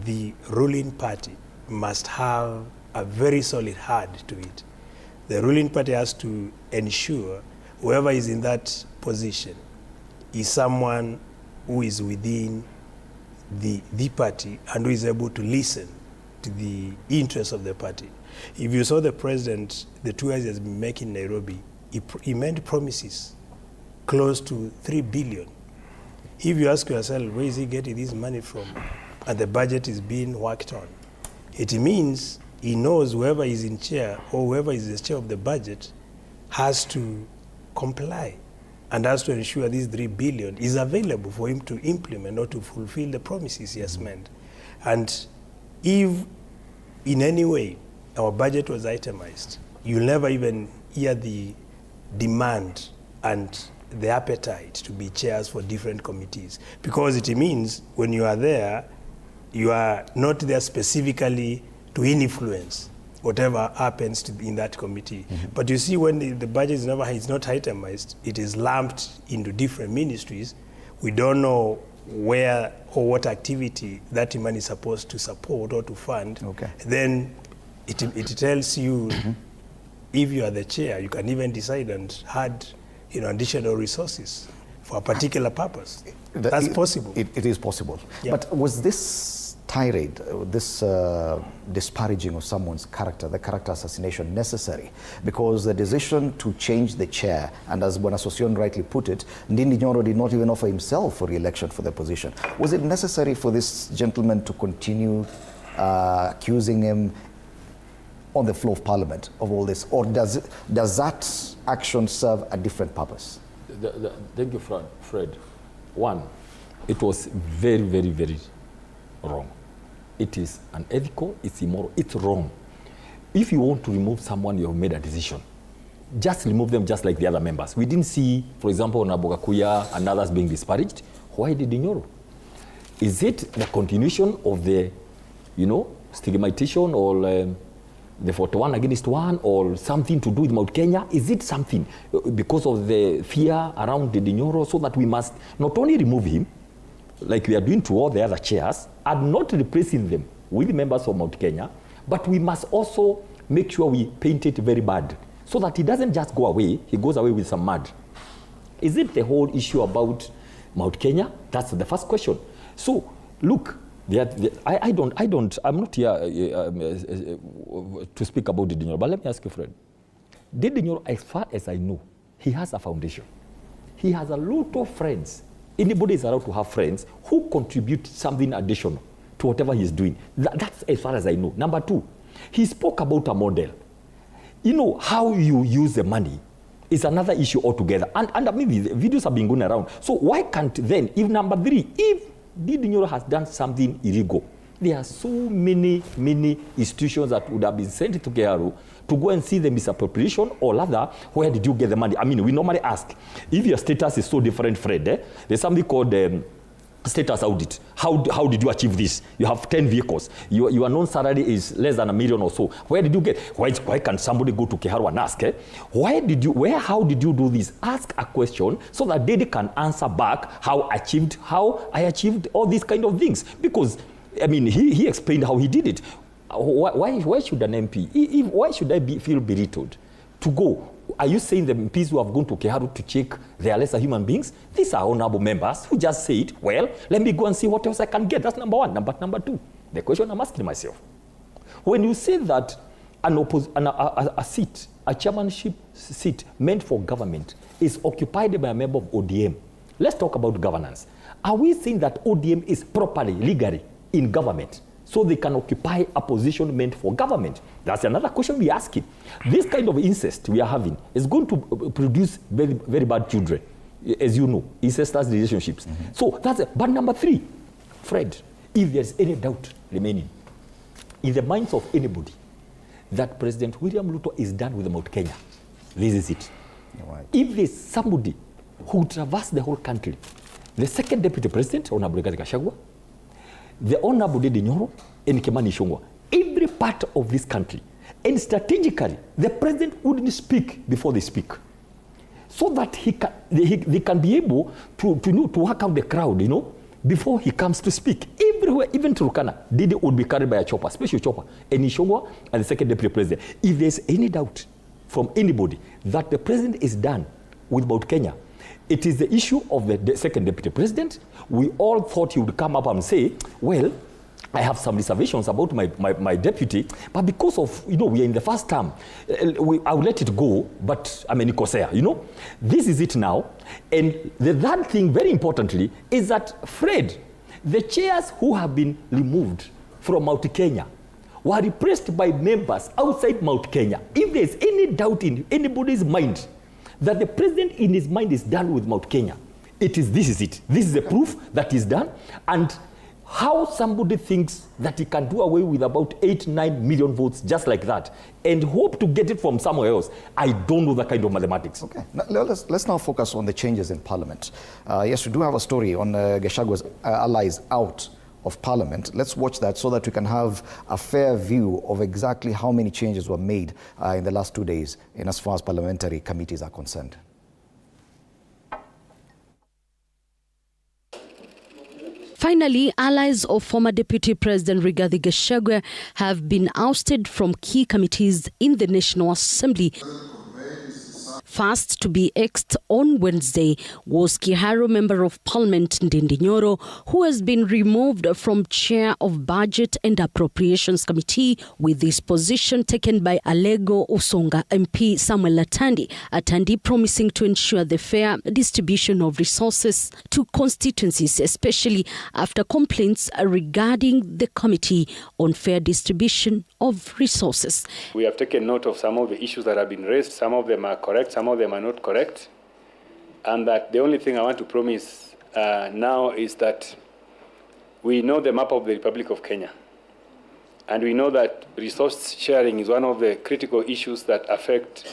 the ruling party must have a very solid hand to it. The ruling party has to ensure whoever is in that position is someone who is within the party and who is able to listen to the interests of the party. If you saw the president, the 2 years he has been making in Nairobi, he made promises close to 3 billion. If you ask yourself, where is he getting this money from? And the budget is being worked on. It means he knows whoever is in chair or whoever is the chair of the budget has to comply and has to ensure this 3 billion is available for him to implement or to fulfill the promises he has made. And if in any way our budget was itemized, you'll never even hear the demand and the appetite to be chairs for different committees, because it means when you are there, you are not there specifically to influence whatever happens in that committee. But you see, when the budget is not itemized, it is lumped into different ministries. We don't know where or what activity that money is supposed to support or to fund. Then it tells you, if you are the chair, you can even decide and add additional resources for a particular purpose. That's possible. It is possible. Yeah. But was this tirade, this disparaging of someone's character, the character assassination, necessary? Because the decision to change the chair, and as Bwana Sosion rightly put it, Ndindi Nyoro did not even offer himself for re-election for the position. Was it necessary for this gentleman to continue accusing him on the floor of Parliament of all this, or does that action serve a different purpose? Thank you, Fred. One, it was very, very, very wrong. It is unethical, it's immoral, it's wrong. If you want to remove someone, you have made a decision. Just remove them just like the other members. We didn't see, for example, Gachagua'S and others being disparaged. Why did Nyoro? Is it the continuation of the, stigmatization or the 41 against 1 or something to do with Mount Kenya? Is it something because of the fear around the Nyoro, so that we must not only remove him, like we are doing to all the other chairs, and not replacing them with members of Mount Kenya, but we must also make sure we paint it very bad, so that he doesn't just go away, he goes away with some mud. Is it the whole issue about Mount Kenya? That's the first question. So, look, I'm not here to speak about Ndindi Nyoro, but let me ask you, Fred. Ndindi Nyoro, as far as I know, he has a foundation. He has a lot of friends. Anybody is allowed to have friends who contribute something additional to whatever he's doing. That's as far as I know. Number two, he spoke about a model. How you use the money is another issue altogether. And I mean, the videos have been going around. So why can't then, if number three, if Ndindi Nyoro has done something illegal, there are so many institutions that would have been sent to Kiharu to go and see the misappropriation, or rather, where did you get the money? I mean, we normally ask, if your status is so different, Fred, there's something called status audit. How did you achieve this? You have 10 vehicles. Your known salary is less than $1 million or so. Where did you get? Why can somebody go to Kiharu and ask? How did you do this? Ask a question so that they can answer back how I achieved all these kind of things. Because, I mean, he explained how he did it. Why should an MP, why should I feel belittled to go? Are you saying the MPs who have gone to Kiharu to check they are lesser human beings? These are honorable members who just said, well, let me go and see what else I can get. That's number one. Number two, the question I'm asking myself. When you say that a chairmanship seat meant for government is occupied by a member of ODM, let's talk about governance. Are we saying that ODM is properly, legally in government, so they can occupy a position meant for government? That's another question we're asking. This kind of incest we are having is going to produce very, very bad children, as you know, incestuous relationships. So that's it. But number three, Fred, if there's any doubt remaining in the minds of anybody that President William Ruto is done with Mount Kenya, this is it. Right. If there's somebody who traversed the whole country, the second deputy president, Honorable Gachagua'S, the Honorable Ndindi Nyoro, and Kimani Ichung'wah, every part of this country, and strategically, the president wouldn't speak before they speak, so that they can be able to work out the crowd, before he comes to speak. Everywhere, even to Turkana, Ndindi would be carried by a chopper, special chopper, and Ichung'wah and the second deputy president. If there's any doubt from anybody that the president is done with Mount Kenya, it is the issue of the second deputy president. We all thought he would come up and say, well, I have some reservations about my deputy, but because of, we are in the first term, I'll let it go, but I'm an Ikosea, This is it now. And the third thing, very importantly, is that, Fred, the chairs who have been removed from Mount Kenya were replaced by members outside Mount Kenya. If there's any doubt in anybody's mind that the president in his mind is done with Mount Kenya, this is it. This is the proof that he's done. And how somebody thinks that he can do away with about 8-9 million votes just like that and hope to get it from somewhere else, I don't know the kind of mathematics. Okay, now, let's now focus on the changes in Parliament. Yes, we do have a story on Gachagua'S allies out of Parliament. Let's watch that so that we can have a fair view of exactly how many changes were made in the last 2 days in as far as parliamentary committees are concerned. Finally, allies of former Deputy President Rigathi Gachagua have been ousted from key committees in the National Assembly. First to be axed on Wednesday was Kiharu Member of Parliament Ndindi Nyoro, who has been removed from chair of Budget and Appropriations Committee, with this position taken by Alego Usonga MP Samuel Atandi promising to ensure the fair distribution of resources to constituencies, especially after complaints regarding the Committee on Fair Distribution of Resources. We have taken note of some of the issues that have been raised. Some of them are correct, some of them are not correct. And that the only thing I want to promise now is that we know the map of the Republic of Kenya. And we know that resource sharing is one of the critical issues that affect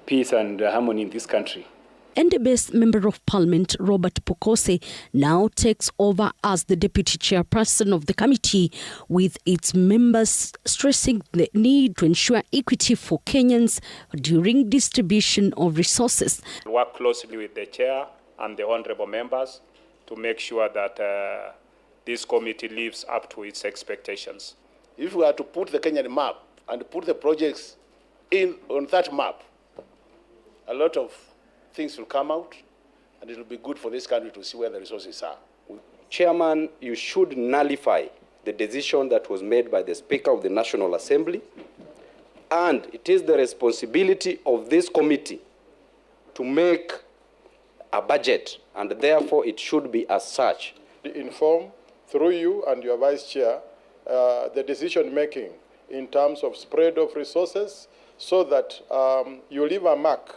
peace and harmony in this country. NDB's Member of Parliament Robert Pokose now takes over as the deputy chairperson of the committee, with its members stressing the need to ensure equity for Kenyans during distribution of resources. Work closely with the chair and the honorable members to make sure that this committee lives up to its expectations. If we are to put the Kenyan map and put the projects in on that map, a lot of things will come out, and it will be good for this country to see where the resources are. Chairman, you should nullify the decision that was made by the Speaker of the National Assembly, and it is the responsibility of this committee to make a budget, and therefore it should be as such. Inform, through you and your Vice Chair, the decision-making in terms of spread of resources, so that you leave a mark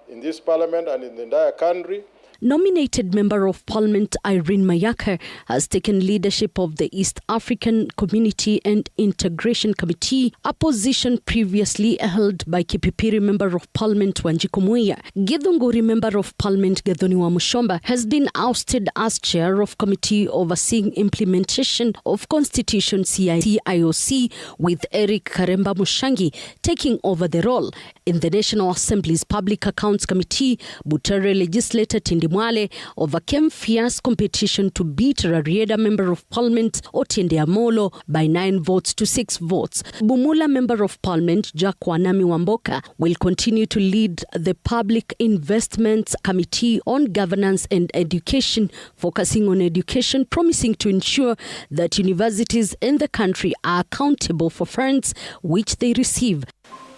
in this Parliament and in the entire country. Nominated Member of Parliament Irene Mayaka has taken leadership of the East African Community and Integration Committee, a position previously held by Kipipiri Member of Parliament Wanjiku Muiya. Githunguri Member of Parliament Gathoni Wamushomba has been ousted as chair of Committee overseeing implementation of Constitution CIOC, with Eric Karemba Mushangi taking over the role. In the National Assembly's Public Accounts Committee, Butere legislator Tindi Mwale overcame fierce competition to beat Rarieda Member of Parliament Otiende Amolo by 9 votes to 6 votes. Bumula Member of Parliament Jack Wanami Wamboka will continue to lead the Public Investments Committee on Governance and Education, focusing on education, promising to ensure that universities in the country are accountable for funds which they receive.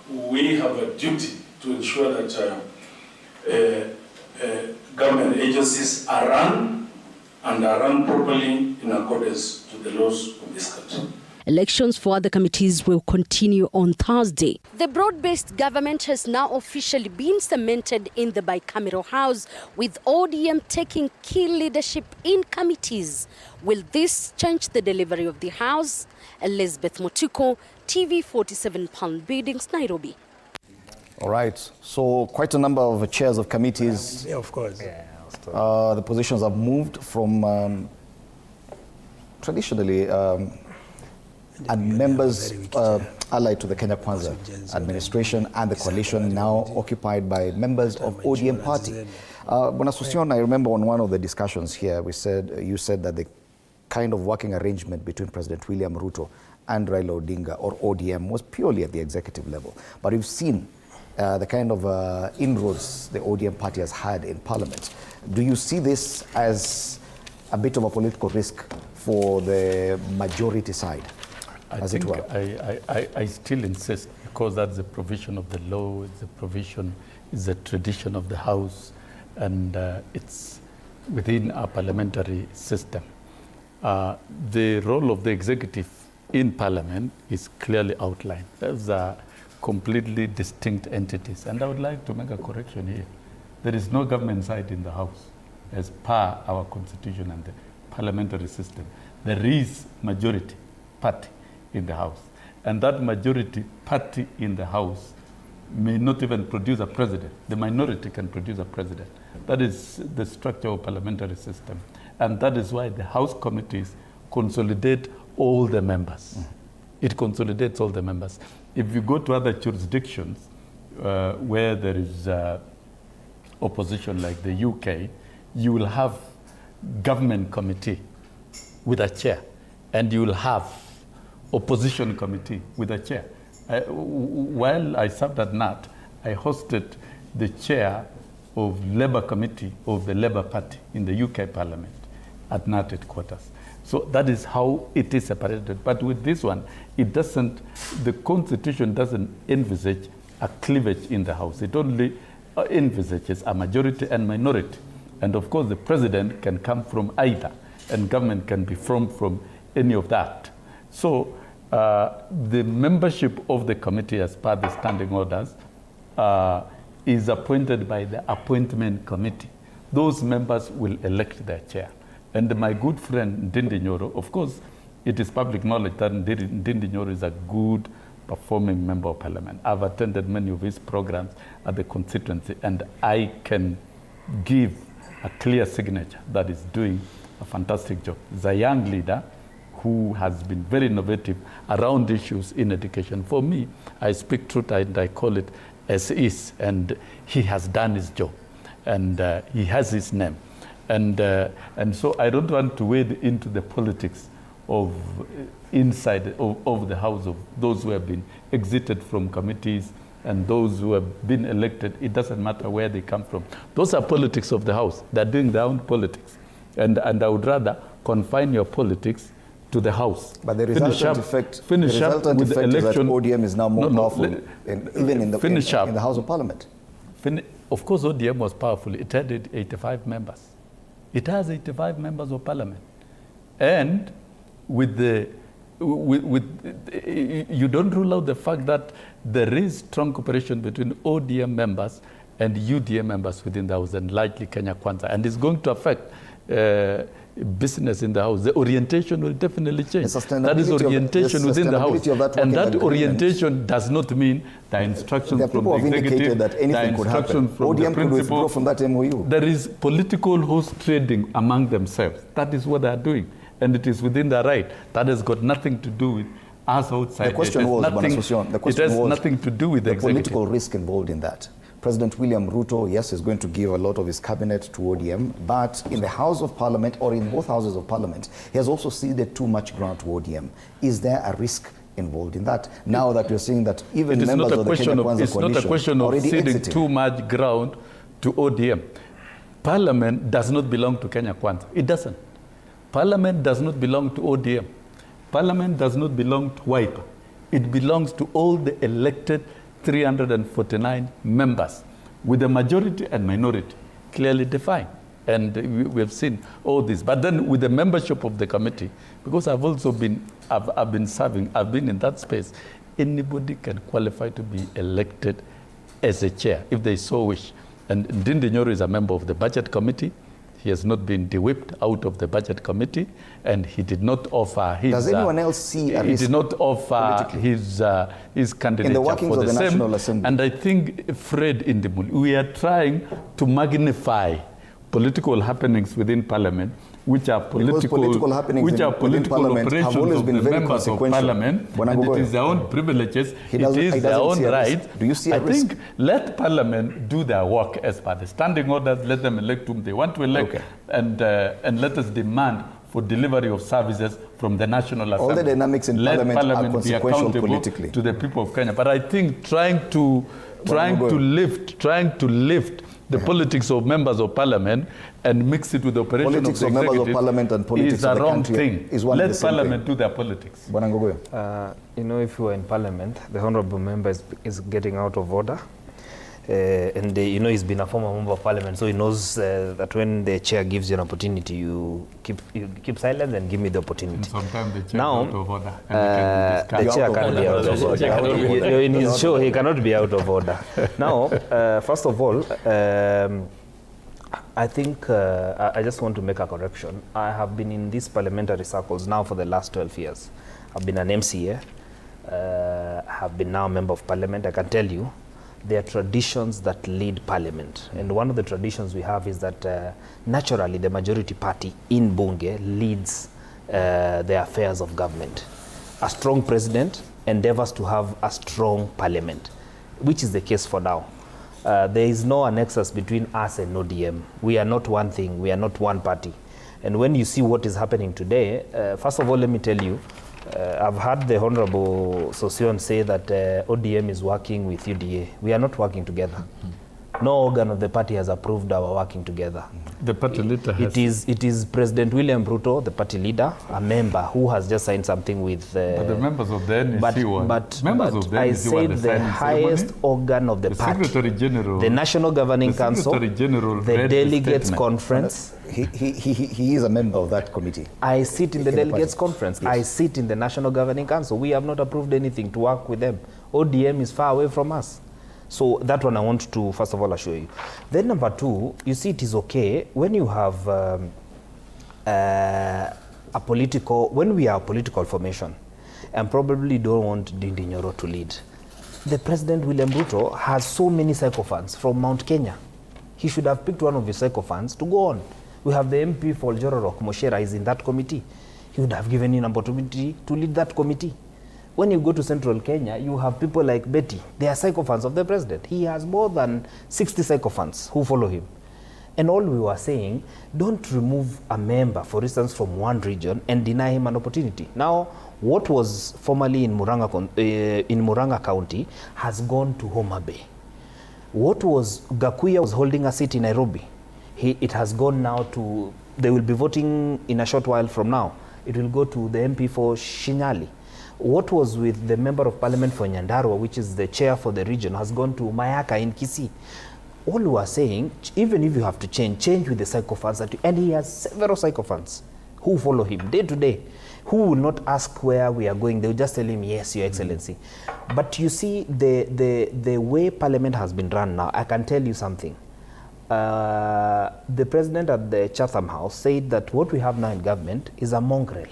We have a duty to ensure that government agencies are run and are run properly in accordance to the laws of this country. Elections for other committees will continue on Thursday. The broad-based government has now officially been cemented in the bicameral house, with ODM taking key leadership in committees. Will this change the delivery of the house? Elizabeth Motuko, TV47 Palm Buildings, Nairobi. All right, so quite a number of chairs of committees. Yeah, of course. The positions have moved from traditionally and members allied to the Kenya Kwanza administration and the coalition, now occupied by members of ODM party. Bwana Susion, I remember on one of the discussions here, you said that the kind of working arrangement between President William Ruto and Raila Odinga, or ODM, was purely at the executive level. But we've seen the kind of inroads the ODM party has had in Parliament. Do you see this as a bit of a political risk for the majority side, as it were? I still insist, because that's the provision of the law, it's the provision, it's the tradition of the House, and it's within our parliamentary system. The role of the executive in Parliament is clearly outlined. Those are completely distinct entities. And I would like to make a correction here. There is no government side in the House as per our constitution and the parliamentary system. There is majority party in the House. And that majority party in the House may not even produce a president. The minority can produce a president. That is the structure of parliamentary system. And that is why the House committees consolidate all the members. It consolidates all the members. If you go to other jurisdictions where there is opposition like the UK, you will have government committee with a chair, and you will have opposition committee with a chair. While I served at NAT, I hosted the chair of Labour Committee of the Labour Party in the UK Parliament at NAT headquarters. So that is how it is separated. But with this one, it doesn't, the Constitution doesn't envisage a cleavage in the House. It only envisages a majority and minority. And of course, the president can come from either, and government can be from any of that. So the membership of the committee as per the standing orders is appointed by the appointment committee. Those members will elect their chair. And my good friend Ndindi Nyoro, of course, it is public knowledge that Ndindi Nyoro is a good performing member of parliament. I've attended many of his programs at the constituency, and I can give a clear signature that is doing a fantastic job. He's a young leader who has been very innovative around issues in education. For me, I speak truth and I call it as is, and he has done his job, and he has his name. And so I don't want to wade into the politics of inside of the House, of those who have been exited from committees and those who have been elected. It doesn't matter where they come from. Those are politics of the House. They're doing their own politics. And I would rather confine your politics to the House. But the resultant effect, is that ODM is now more powerful, even in the House of Parliament. Of course, ODM was powerful. It had 85 members. It has 85 members of parliament. And you don't rule out the fact that there is strong cooperation between ODM members and UDM members within the House, and likely Kenya Kwanza. And it's going to affect business in the House. The orientation will definitely change. That is orientation within the House. And that orientation does not mean the instructions from the executive, that anything could happen. From ODM the could withdraw from that MOU. There is political horse trading among themselves. That is what they are doing. And it is within their right. That has got nothing to do with us outside. The question was, it has nothing to do with the political risk involved in that. President William Ruto, yes, is going to give a lot of his cabinet to ODM, but in the House of Parliament, or in both houses of Parliament, he has also ceded too much ground to ODM. Is there a risk involved in that? Now that you're seeing that even members of the Kenya Kwanza coalition it's not a question of ceding too much ground to ODM. Parliament does not belong to Kenya Kwanza. It doesn't. Parliament does not belong to ODM. Parliament does not belong to Wiper. It belongs to all the elected 349 members, with the majority and minority clearly defined. And we have seen all this. But then with the membership of the committee, because I've also been, I've been serving, I've been in that space, anybody can qualify to be elected as a chair, if they so wish. And Ndindi Nyoro is a member of the budget committee. He has not been de-whipped out of the budget committee, and he did not offer his... Does anyone else see a risk? He did not offer his candidature in the workings for of the National Assembly. And I think, Fred Indimuli, we are trying to magnify political happenings within Parliament, which are political happenings operations have always been of the very members of Parliament, and it is their own privileges, it is their own rights. Do you see a risk? I think let Parliament do their work as per the standing orders, let them elect whom they want to elect, and let us demand for delivery of services from the National Assembly. All the dynamics in Parliament are consequential politically. To the people of Kenya. But I think trying to lift the politics of members of Parliament and mix it with the operation politics of the members of Parliament and politics is a wrong thing. Let Parliament do their politics. You know, if you are in Parliament, the honourable member is getting out of order. And you know, he's been a former member of Parliament, so he knows that when the chair gives you an opportunity, you keep silent and give me the opportunity. And sometimes the chair now, is out of order. The chair can't be out of order. In his show, he cannot be out of order. Now, first of all, I think I just want to make a correction. I have been in these parliamentary circles now for the last 12 years. I've been an MCA, have been now a member of Parliament. I can tell you, there are traditions that lead Parliament. And one of the traditions we have is that naturally the majority party in Bunge leads the affairs of government. A strong president endeavors to have a strong parliament, which is the case for now. There is no nexus between us and ODM. We are not one thing, we are not one party. And when you see what is happening today, first of all, let me tell you, I've heard the Honorable Sosion say that ODM is working with UDA. We are not working together. No organ of the party has approved our working together. The party leader has... It is President William Ruto, the party leader, a member who has just signed something with... but the members of the NEC I said the highest organ of the party, Secretary General, the National Governing Council, the Delegates Conference. He is a member of that committee. I sit in the Delegates Conference. Yes. I sit in the National Governing Council. We have not approved anything to work with them. ODM is far away from us. So that one I want to, first of all, assure you. Then number two, you see it is okay when you have when we are a political formation and probably don't want Ndindi Nyoro to lead. The President William Ruto has so many sycophants from Mount Kenya. He should have picked one of his sycophants to go on. We have the MP for Jororok, Moshera is in that committee. He would have given him an opportunity to lead that committee. When you go to central Kenya, you have people like Betty. They are sycophants of the president. He has more than 60 sycophants who follow him. And all we were saying, don't remove a member, for instance, from one region and deny him an opportunity. Now, what was formerly in Murang'a County has gone to Homa Bay. What was Gachagua'S was holding a seat in Nairobi. It has gone now to, they will be voting in a short while from now. It will go to the MP for Shinyali. What was with the member of parliament for Nyandarua, which is the chair for the region, has gone to Mayaka in Kisii. All we are saying, even if you have to change with the sycophants, and he has several sycophants who follow him day to day, who will not ask where we are going. They will just tell him, yes, Your Excellency. But you see, the way parliament has been run now, I can tell you something. The president at the Chatham House said that what we have now in government is a mongrel.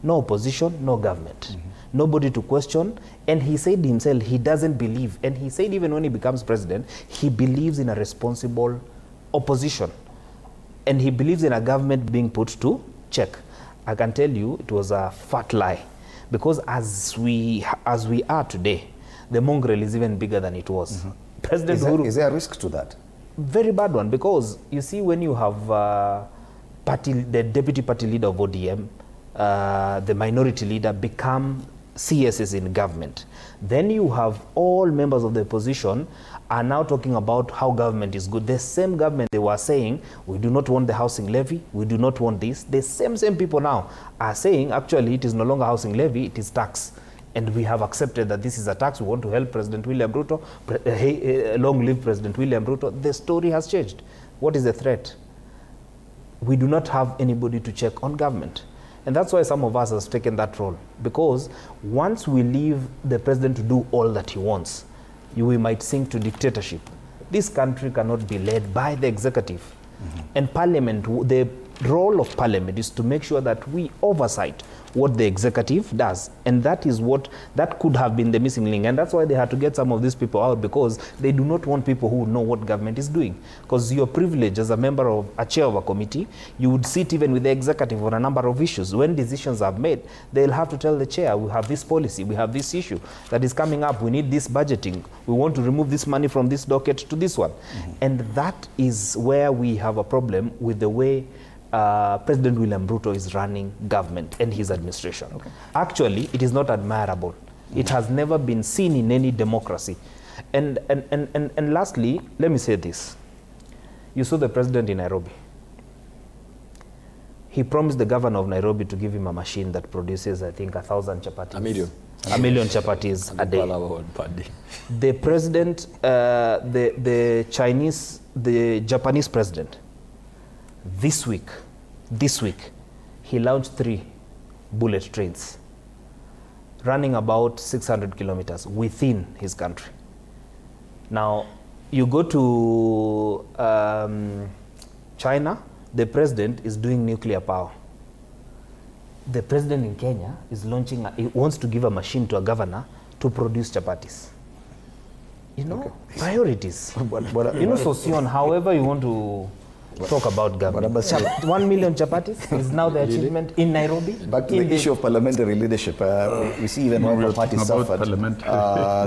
No opposition, no government. Nobody to question. And he said himself, he doesn't believe. And he said even when he becomes president, he believes in a responsible opposition. And he believes in a government being put to check. I can tell you it was a fat lie. Because as we are today, the mongrel is even bigger than it was. President Uhuru, is there a risk to that? Very bad one. Because you see, when you have the deputy party leader of ODM, the minority leader become CSs in government. Then you have all members of the opposition are now talking about how government is good. The same government they were saying, we do not want the housing levy, we do not want this. The same people now are saying, actually, it is no longer housing levy, it is tax. And we have accepted that this is a tax. We want to help President William Ruto. Long live President William Ruto. The story has changed. What is the threat? We do not have anybody to check on government. And that's why some of us have taken that role. Because once we leave the president to do all that he wants, we might sink to dictatorship. This country cannot be led by the executive. And parliament, the role of parliament is to make sure that we oversight what the executive does. And that is what, that could have been the missing link. And that's why they had to get some of these people out, because they do not want people who know what government is doing. Because your privilege as a member of, a chair of a committee, you would sit even with the executive on a number of issues. When decisions are made, they'll have to tell the chair, we have this policy, we have this issue that is coming up, we need this budgeting, we want to remove this money from this docket to this one. And that is where we have a problem with the way President William Ruto is running government and his administration. Actually, it is not admirable. It has never been seen in any democracy. And lastly, let me say this. You saw the president in Nairobi. He promised the governor of Nairobi to give him a machine that produces, I think, 1,000 chapatis. A million chapatis a day. The president, the Japanese president, this week, he launched 3 bullet trains running about 600 kilometers within his country. Now, you go to China, the president is doing nuclear power. The president in Kenya is launching, he wants to give a machine to a governor to produce chapatis. You know, priorities. You know, Sosion, however you want to Talk about government. 1 million chapatis is now the achievement in Nairobi. Back to the issue of parliamentary leadership. We see even when the party suffered,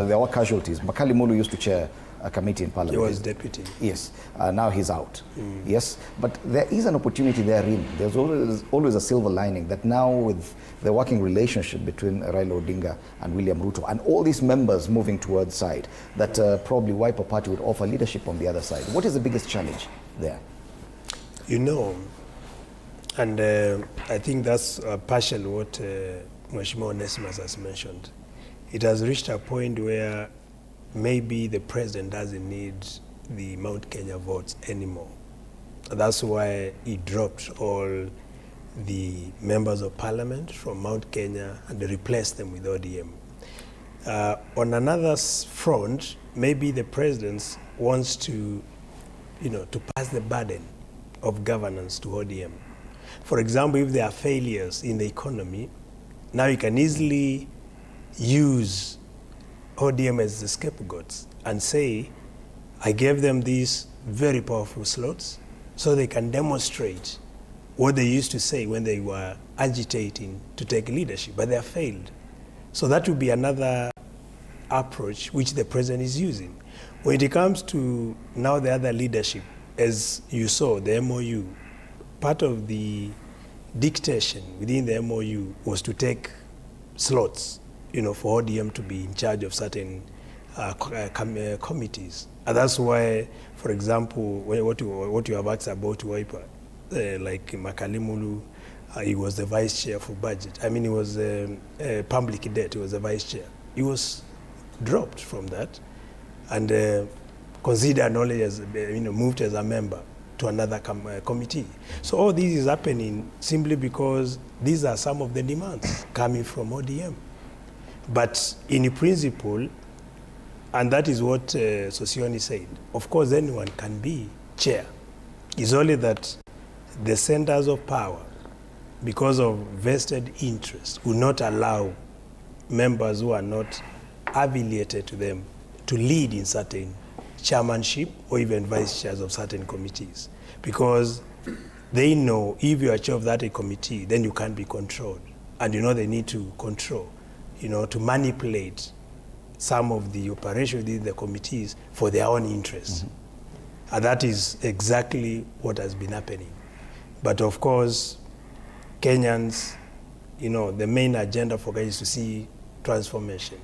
there were casualties. Makali Mulu used to chair a committee in Parliament. He was deputy. Yes. Now he's out. Yes. But there is an opportunity therein. There's always a silver lining that now with the working relationship between Raila Odinga and William Ruto and all these members moving towards side, that probably Wiper Party would offer leadership on the other side. What is the biggest challenge there? You know, and I think that's partially what Mheshimiwa Onesimus has mentioned. It has reached a point where maybe the president doesn't need the Mount Kenya votes anymore. That's why he dropped all the members of parliament from Mount Kenya and replaced them with ODM. On another front, maybe the president wants to, to pass the burden of governance to ODM. For example, if there are failures in the economy, now you can easily use ODM as the scapegoats and say, I gave them these very powerful slots so they can demonstrate what they used to say when they were agitating to take leadership, but they have failed. So that would be another approach which the president is using. When it comes to now the other leadership, as you saw, the MOU, part of the dictation within the MOU was to take slots, for ODM to be in charge of certain committees. And that's why, for example, what you have asked about Wiper, like Makali Mulu, he was the vice chair for budget. I mean, he was public debt, he was the vice chair. He was dropped from that and considered only as, moved as a member to another committee. So all this is happening simply because these are some of the demands coming from ODM. But in principle, and that is what Sosioni said, of course anyone can be chair. It's only that the centers of power, because of vested interest, will not allow members who are not affiliated to them to lead in certain chairmanship or even vice chairs of certain committees. Because they know if you are chair of that committee, then you can't be controlled. And they need to control, to manipulate some of the operations within the committees for their own interests. And that is exactly what has been happening. But of course, Kenyans, the main agenda for Kenya is to see transformation.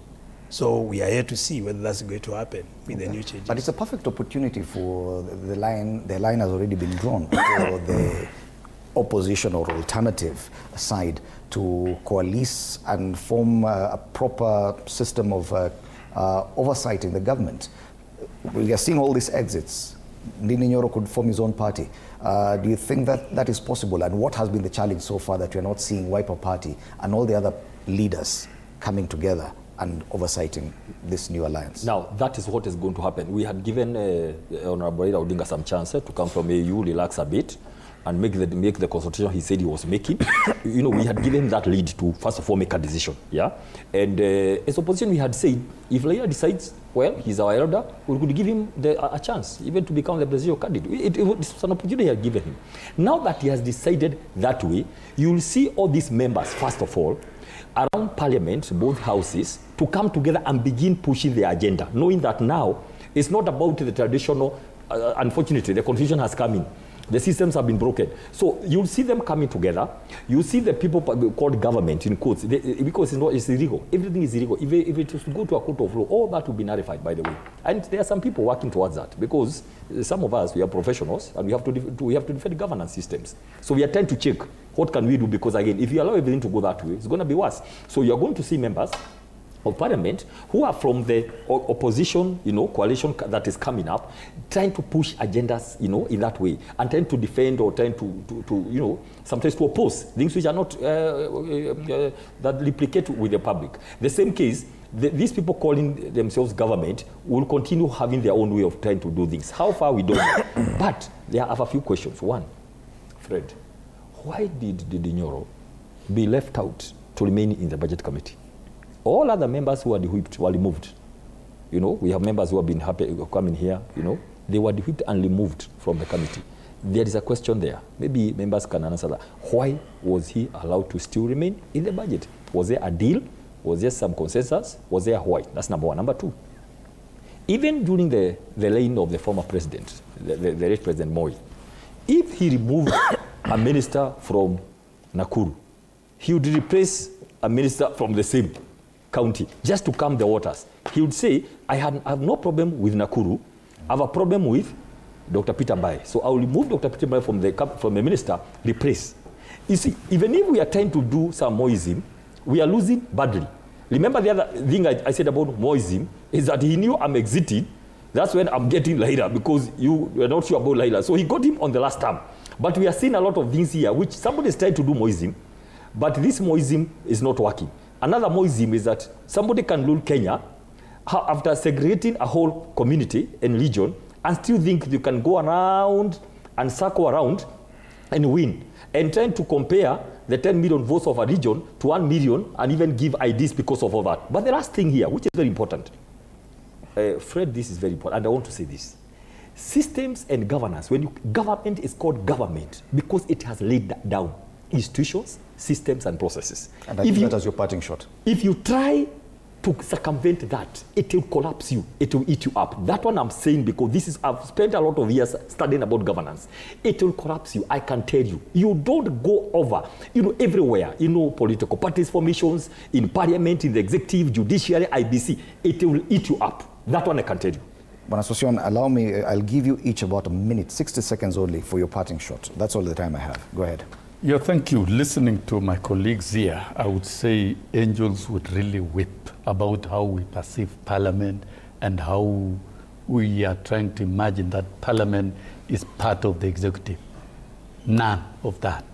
So we are here to see whether that's going to happen with the new changes. But it's a perfect opportunity for the line. The line has already been drawn for the opposition or alternative side to coalesce and form a proper system of oversight in the government. We are seeing all these exits. Ndindi Nyoro could form his own party. Do you think that that is possible? And what has been the challenge so far that we're not seeing Wiper Party and all the other leaders coming together and oversighting this new alliance? Now, that is what is going to happen. We had given Honorable Raila Odinga some chance to come from AU, relax a bit, and make the consultation he said he was making. We had given that lead to, first of all, make a decision. Yeah? And as opposition, we had said, if Raila decides, well, he's our elder, we could give him a chance, even to become the presidential candidate. It was an opportunity he had given him. Now that he has decided that way, you will see all these members, first of all, around Parliament, both houses, to come together and begin pushing the agenda, knowing that now it's not about the traditional, unfortunately, the confusion has come in. The systems have been broken. So you'll see them coming together. You'll see the people called government, in quotes, because it's illegal. Everything is illegal. If it was to go to a court of law, all that will be nullified, by the way. And there are some people working towards that, because some of us, we are professionals, and we have to defend governance systems. So we are trying to check, what can we do? Because again, if you allow everything to go that way, it's going to be worse. So you're going to see members of parliament who are from the opposition, coalition that is coming up, trying to push agendas, in that way, and trying to defend or trying to sometimes to oppose things which are not that replicate with the public. The same case, these people calling themselves government will continue having their own way of trying to do things. How far, we don't know. But there are a few questions. One, Fred, why did Ndindi Nyoro be left out to remain in the budget committee? All other members who were whipped were removed. We have members who have been happy coming here, they were whipped and removed from the committee. There is a question there. Maybe members can answer that. Why was he allowed to still remain in the budget? Was there a deal? Was there some consensus? Was there a why? That's number one. Number two, even during the reign of the former president, the late President Moi, if he removed a minister from Nakuru, he would replace a minister from the same county just to calm the waters. He would say, I have no problem with Nakuru. I have a problem with Dr. Peter Mbaye. So I will remove Dr. Peter Mbaye from the minister, replace. You see, even if we are trying to do some Moism, we are losing badly. Remember the other thing I said about Moism is that he knew I'm exiting. That's when I'm getting Laila, because you were not sure about Laila. So he got him on the last term. But we are seeing a lot of things here, which somebody is trying to do Moism, but this Moism is not working. Another Moism is that somebody can rule Kenya after segregating a whole community and region and still think you can go around and circle around and win. And trying to compare the 10 million votes of a region to 1 million and even give IDs because of all that. But the last thing here, which is very important, Fred, this is very important, and I want to say this. Systems and governance, government is called government because it has laid down institutions, systems, and processes. And I think that as your parting shot. If you try to circumvent that, it will collapse you. It will eat you up. That one I'm saying because I've spent a lot of years studying about governance. It will collapse you, I can tell you. You don't go over, everywhere, political parties formations, in parliament, in the executive, judiciary, IBC. It will eat you up. That one I can tell you. Bwana Sossion, allow me, I'll give you each about a minute, 60 seconds only for your parting shot. That's all the time I have. Go ahead. Yeah, thank you. Listening to my colleagues here, I would say angels would really weep about how we perceive Parliament and how we are trying to imagine that Parliament is part of the executive. None of that.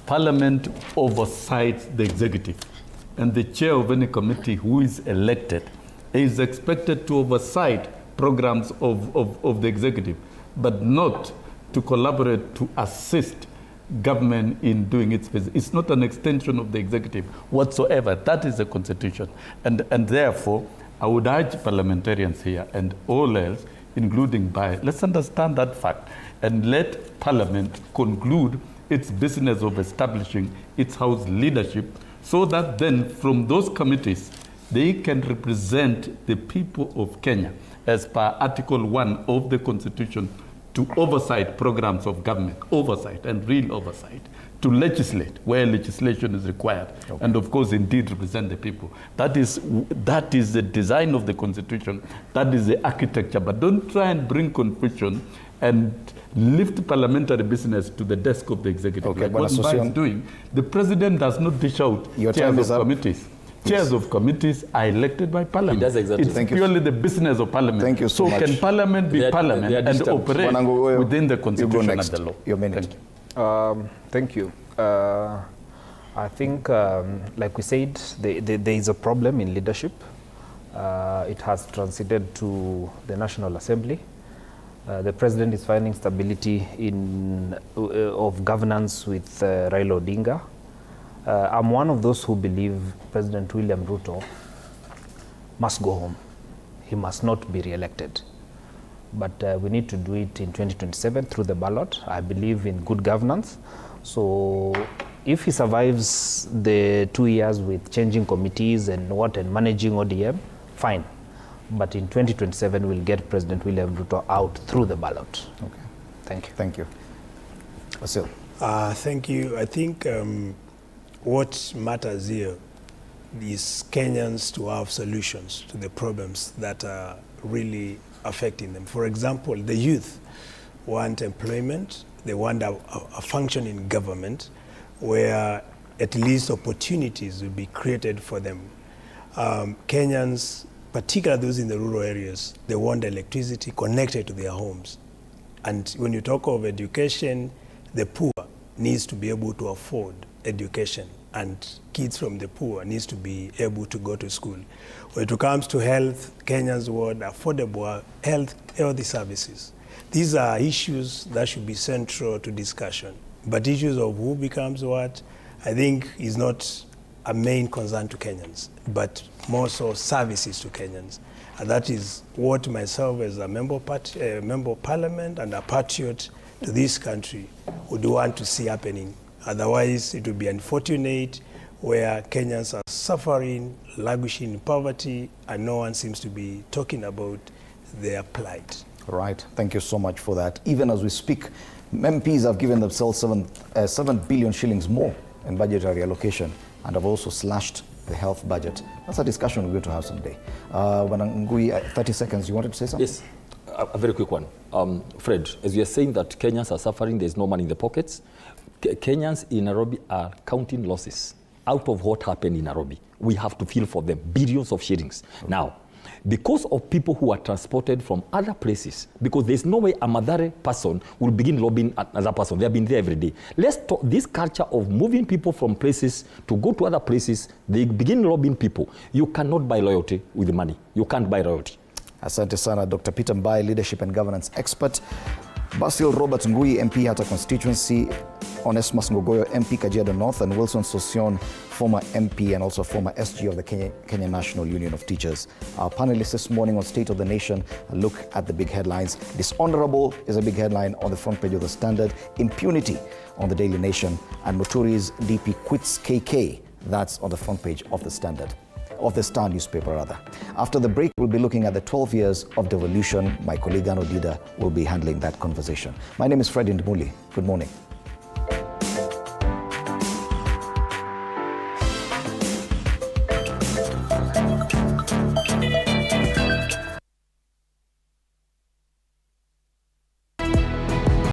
Parliament oversights the executive, and the chair of any committee who is elected is expected to oversight programs of the executive, but not to collaborate to assist government in doing its business. It's not an extension of the executive whatsoever. That is the constitution. And therefore, I would urge parliamentarians here and all else, including by, let's understand that fact and let Parliament conclude its business of establishing its House leadership so that then from those committees, they can represent the people of Kenya as per Article 1 of the Constitution to oversight programs of government, oversight and real oversight, to legislate where legislation is required, and of course indeed represent the people. That is the design of the Constitution, that is the architecture, but don't try and bring confusion and lift parliamentary business to the desk of the executive. Okay, like what Mbaye is doing. The president does not dish out chairs of committees. Chairs of committees are elected by Parliament. He does exactly. It's purely the business of Parliament. Thank you so much. Can Parliament be Parliament and operate within the Constitution and the law? Your minute. Thank you. I think, like we said, there is a problem in leadership. It has transcended to the National Assembly. The president is finding stability of governance with Raila Odinga. I'm one of those who believe President William Ruto must go home. He must not be re-elected. But we need to do it in 2027 through the ballot. I believe in good governance. So if he survives the 2 years with changing committees and managing ODM, fine. But in 2027, we'll get President William Ruto out through the ballot. Okay. Thank you. Thank you. Asil. Thank you. I think what matters here is Kenyans to have solutions to the problems that are really affecting them. For example, the youth want employment. They want a functioning government where at least opportunities will be created for them. Kenyans, particularly those in the rural areas, they want electricity connected to their homes. And when you talk of education, the poor needs to be able to afford education, and kids from the poor needs to be able to go to school. When it comes to health, Kenyans want affordable healthy services. These are issues that should be central to discussion. But issues of who becomes what, I think is not a main concern to Kenyans, but more so services to Kenyans. And that is what myself as a member of Parliament and a patriot to this country would want to see happening. Otherwise, it would be unfortunate where Kenyans are suffering, languishing in poverty, and no one seems to be talking about their plight. Right. Thank you so much for that. Even as we speak, MPs have given themselves 7 billion shillings more in budgetary allocation and have also slashed the health budget. That's a discussion we're going to have someday. Ngui, 30 seconds. You wanted to say something? Yes, a very quick one. Fred, as you are saying that Kenyans are suffering, there's no money in the pockets. Kenyans in Nairobi are counting losses out of what happened in Nairobi. We have to feel for them, billions of shillings. Okay. Now, because of people who are transported from other places, because there's no way a Mathare person will begin lobbying another person. They have been there every day. Let's talk this culture of moving people from places to go to other places. They begin lobbying people. You cannot buy loyalty with money. You can't buy loyalty. Asante sana, Dr. Peter Mbai, leadership and governance expert. Basil Robert Ngui, MP Hata constituency, Onesmus Ngogoyo, MP Kajiado North, and Wilson Sosion, former MP and also former SG of the Kenya National Union of Teachers. Our panelists this morning on State of the Nation, a look at the big headlines. Dishonorable is a big headline on the front page of the Standard. Impunity on the Daily Nation. And Muturi's DP quits KK. That's on the front page of the Standard. Of the Star newspaper, rather. After the break, we'll be looking at the 12 years of devolution. My colleague Ano Dida will be handling that conversation. My name is Fred Ndmuli. Good morning.